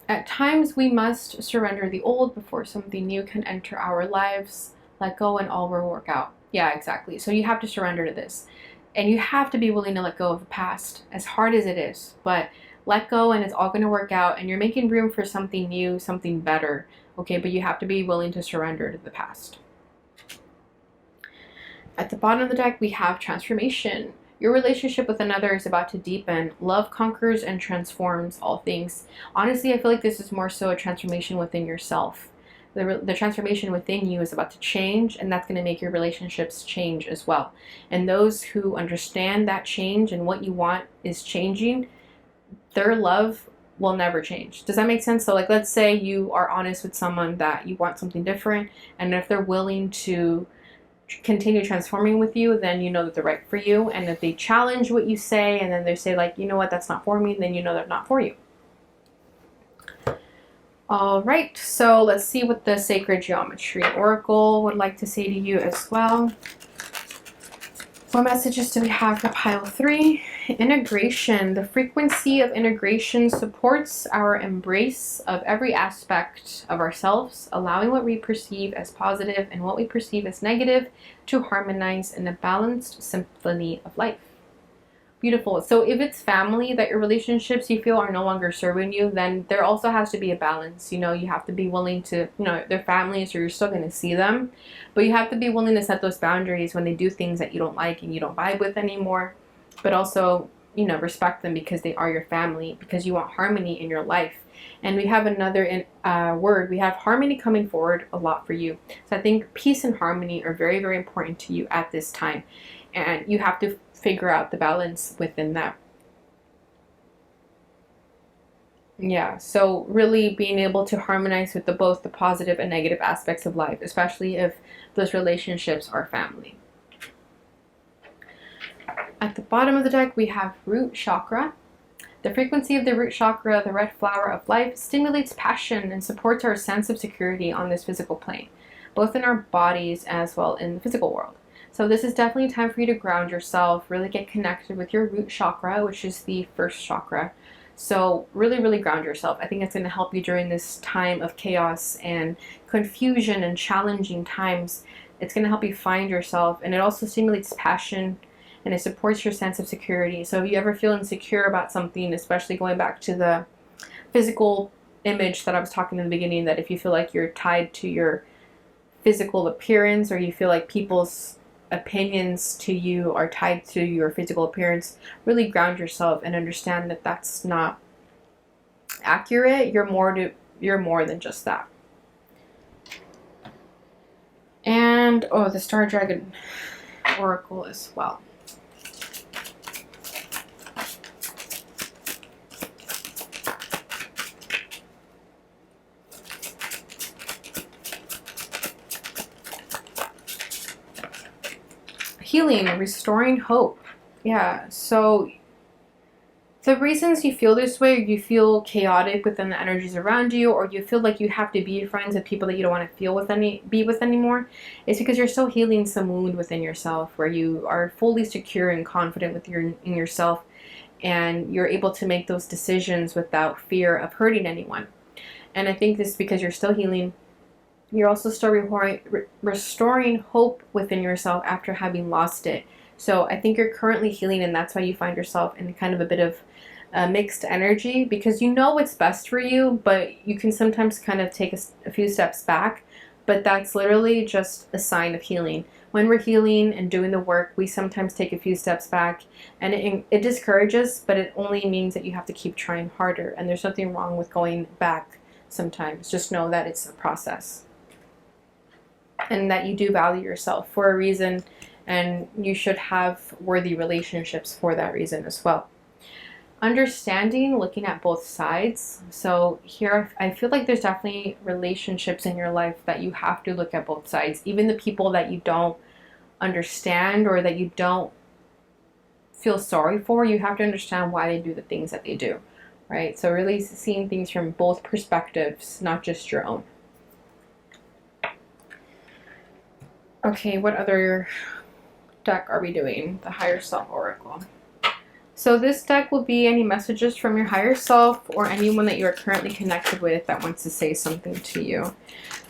At times we must surrender the old before something new can enter our lives. Let go and all will work out. Yeah, exactly. So you have to surrender to this. And you have to be willing to let go of the past, as hard as it is. But let go and it's all going to work out, and you're making room for something new, something better. Okay, but you have to be willing to surrender to the past. At the bottom of the deck, we have transformation. Your relationship with another is about to deepen. Love conquers and transforms all things. Honestly, I feel like this is more so a transformation within yourself. The transformation within you is about to change, and that's going to make your relationships change as well. And those who understand that change and what you want is changing, their love will never change. Does that make sense? So like, let's say you are honest with someone that you want something different, and if they're willing to continue transforming with you, then you know that they're right for you. And if they challenge what you say and then they say like, you know what, that's not for me, then you know they're not for you. All right, so let's see what the Sacred Geometry Oracle would like to say to you as well. What messages do we have for pile 3? Integration. The frequency of integration supports our embrace of every aspect of ourselves, allowing what we perceive as positive and what we perceive as negative to harmonize in a balanced symphony of life. Beautiful. So if it's family that your relationships you feel are no longer serving you, then there also has to be a balance. You know, you have to be willing to, you know, they're families, so you're still going to see them, but you have to be willing to set those boundaries when they do things that you don't like and you don't vibe with anymore. But also, you know, respect them because they are your family, because you want harmony in your life. And we have another word. We have harmony coming forward a lot for you. So I think peace and harmony are very, very important to you at this time. And you have to figure out the balance within that. Yeah, so really being able to harmonize with both the positive and negative aspects of life, especially if those relationships are family. At the bottom of the deck, we have root chakra. The frequency of the root chakra, the red flower of life, stimulates passion and supports our sense of security on this physical plane, both in our bodies as well in the physical world. So this is definitely time for you to ground yourself, really get connected with your root chakra, which is the first chakra. So really, really ground yourself. I think it's going to help you during this time of chaos and confusion and challenging times. It's going to help you find yourself, and it also stimulates passion, and it supports your sense of security. So if you ever feel insecure about something, especially going back to the physical image that I was talking in the beginning, that if you feel like you're tied to your physical appearance, or you feel like people's opinions to you are tied to your physical appearance, really ground yourself and understand that that's not accurate. You're more than just that. And the Star Dragon Oracle as well. Healing, restoring hope. Yeah, so the reasons you feel this way, you feel chaotic within the energies around you, or you feel like you have to be friends with people that you don't want to be with anymore, is because you're still healing some wound within yourself, where you are fully secure and confident in yourself, and you're able to make those decisions without fear of hurting anyone. And I think this is because you're still healing. You're also still restoring hope within yourself after having lost it. So I think you're currently healing, and that's why you find yourself in kind of a bit of mixed energy, because you know what's best for you, but you can sometimes kind of take a few steps back. But that's literally just a sign of healing. When we're healing and doing the work, we sometimes take a few steps back, and it discourages, but it only means that you have to keep trying harder. And there's nothing wrong with going back sometimes. Just know that it's a process, and that you do value yourself for a reason, and you should have worthy relationships for that reason as well. Understanding, looking at both sides. So here I feel like there's definitely relationships in your life that you have to look at both sides. Even the people that you don't understand or that you don't feel sorry for, you have to understand why they do the things that they do, right? So really seeing things from both perspectives, not just your own. Okay, what other deck are we doing? The Higher Self Oracle. So this deck will be any messages from your higher self or anyone that you are currently connected with that wants to say something to you.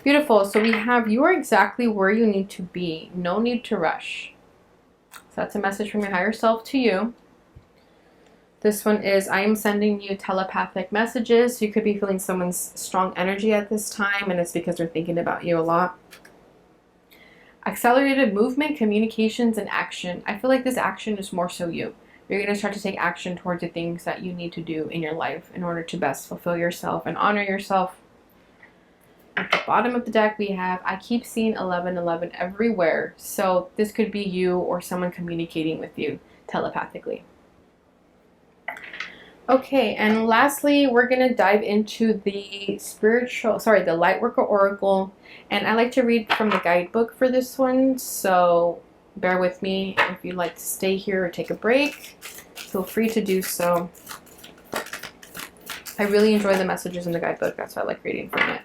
Beautiful. So we have, you are exactly where you need to be. No need to rush. So that's a message from your higher self to you. This one is, I am sending you telepathic messages. You could be feeling someone's strong energy at this time, and it's because they're thinking about you a lot. Accelerated movement, communications, and action. I feel like this action is more so you. You're going to start to take action towards the things that you need to do in your life in order to best fulfill yourself and honor yourself. At the bottom of the deck, we have, I keep seeing 1111 everywhere. So this could be you or someone communicating with you telepathically. Okay, and lastly, we're going to dive into the the Lightworker Oracle. And I like to read from the guidebook for this one, so bear with me. If you'd like to stay here or take a break, feel free to do so. I really enjoy the messages in the guidebook. That's why I like reading from it.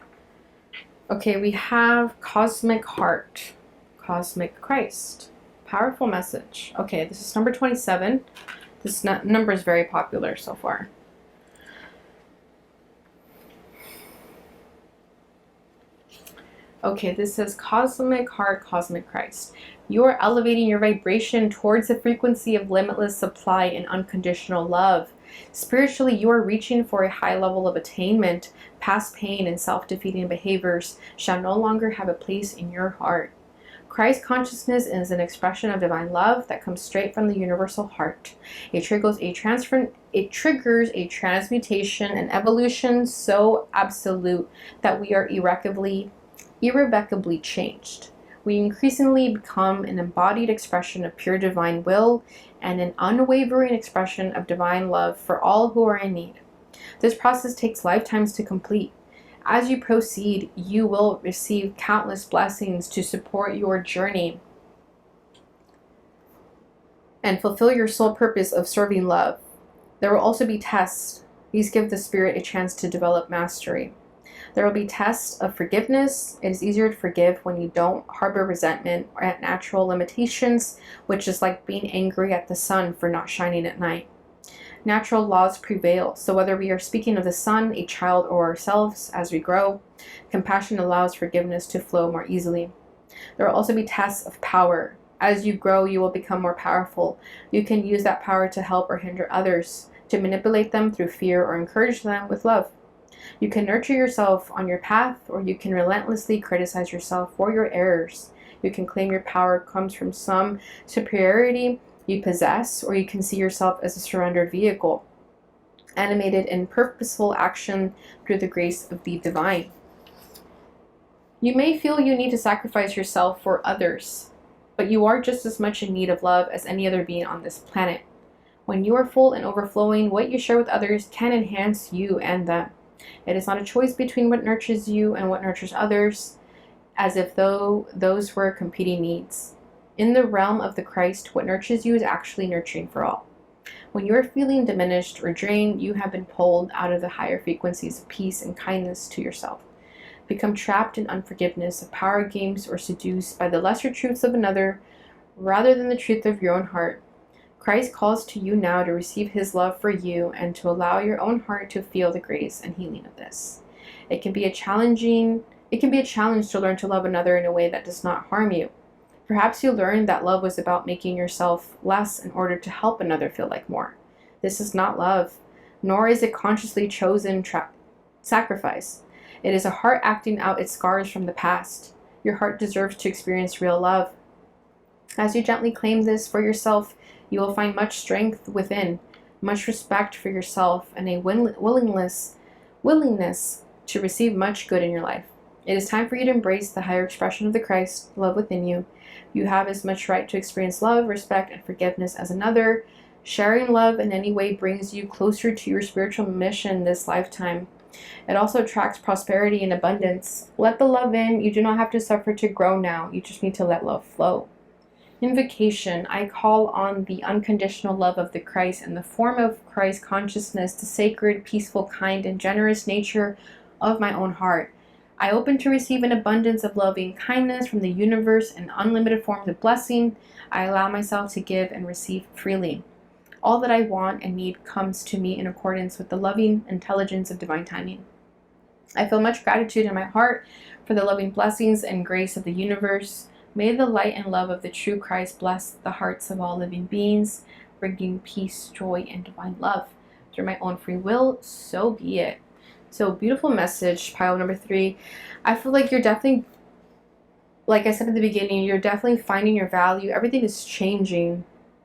Okay, we have Cosmic Heart, Cosmic Christ. Powerful message. Okay, this is number 27. This number is very popular so far. Okay, this says Cosmic Heart, Cosmic Christ. You are elevating your vibration towards the frequency of limitless supply and unconditional love. Spiritually, you are reaching for a high level of attainment. Past pain and self-defeating behaviors shall no longer have a place in your heart. Christ consciousness is an expression of divine love that comes straight from the universal heart. It triggers a transmutation and evolution so absolute that we are irrevocably changed. We increasingly become an embodied expression of pure divine will and an unwavering expression of divine love for all who are in need. This process takes lifetimes to complete. As you proceed, you will receive countless blessings to support your journey and fulfill your sole purpose of serving love. There will also be tests. These give the spirit a chance to develop mastery. There will be tests of forgiveness. It is easier to forgive when you don't harbor resentment or at natural limitations, which is like being angry at the sun for not shining at night. Natural laws prevail, so whether we are speaking of the sun, a child, or ourselves as we grow, compassion allows forgiveness to flow more easily. There will also be tests of power. As you grow, you will become more powerful. You can use that power to help or hinder others, to manipulate them through fear or encourage them with love. You can nurture yourself on your path, or you can relentlessly criticize yourself for your errors. You can claim your power comes from some superiority you possess, or you can see yourself as a surrendered vehicle, animated in purposeful action through the grace of the divine. You may feel you need to sacrifice yourself for others, but you are just as much in need of love as any other being on this planet. When you are full and overflowing, what you share with others can enhance you and them. It is not a choice between what nurtures you and what nurtures others, as if though those were competing needs. In the realm of the Christ, what nurtures you is actually nurturing for all. When you are feeling diminished or drained, you have been pulled out of the higher frequencies of peace and kindness to yourself. Become trapped in unforgiveness of power games or seduced by the lesser truths of another rather than the truth of your own heart. Christ calls to you now to receive his love for you and to allow your own heart to feel the grace and healing of this. It can be a challenge to learn to love another in a way that does not harm you. Perhaps you learned that love was about making yourself less in order to help another feel like more. This is not love, nor is it consciously chosen sacrifice. It is a heart acting out its scars from the past. Your heart deserves to experience real love. As you gently claim this for yourself, you will find much strength within, much respect for yourself, and a willingness to receive much good in your life. It is time for you to embrace the higher expression of the Christ, love within you. You have as much right to experience love, respect, and forgiveness as another. Sharing love in any way brings you closer to your spiritual mission this lifetime. It also attracts prosperity and abundance. Let the love in. You do not have to suffer to grow now. You just need to let love flow. Invocation. I call on the unconditional love of the Christ in the form of Christ consciousness, the sacred, peaceful, kind, and generous nature of my own heart. I open to receive an abundance of loving kindness from the universe and unlimited forms of blessing. I allow myself to give and receive freely. All that I want and need comes to me in accordance with the loving intelligence of divine timing. I feel much gratitude in my heart for the loving blessings and grace of the universe. May the light and love of the true Christ bless the hearts of all living beings, bringing peace, joy, and divine love. Through my own free will, so be it. So beautiful message, pile number 3. I feel like you're definitely, like I said at the beginning, you're definitely finding your value. Everything is changing,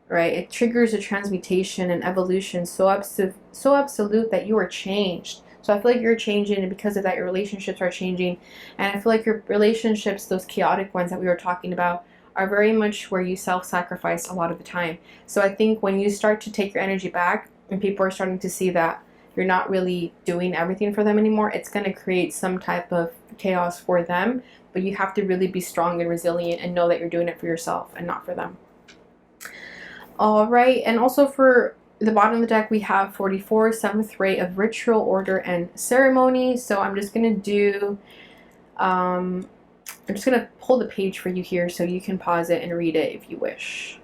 right? It triggers a transmutation and evolution so absolute that you are changed. So I feel like you're changing, and because of that, your relationships are changing. And I feel like your relationships, those chaotic ones that we were talking about, are very much where you self-sacrifice a lot of the time. So I think when you start to take your energy back and people are starting to see that you're not really doing everything for them anymore, it's going to create some type of chaos for them. But you have to really be strong and resilient and know that you're doing it for yourself and not for them. All right. And also for the bottom of the deck, we have 44, 7th ray of ritual, order, and ceremony. So I'm just going to do, I'm just going to pull the page for you here so you can pause it and read it if you wish.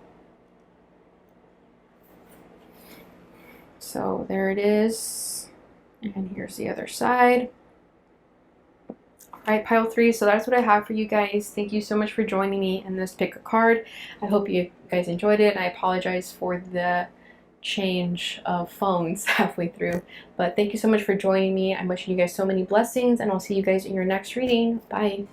So there it is, and here's the other side. All right, pile 3, so that's what I have for you guys. Thank you so much for joining me in this pick a card. I hope you guys enjoyed it, and I apologize for the change of phones halfway through, but thank you so much for joining me. I'm wishing you guys so many blessings, and I'll see you guys in your next reading. Bye.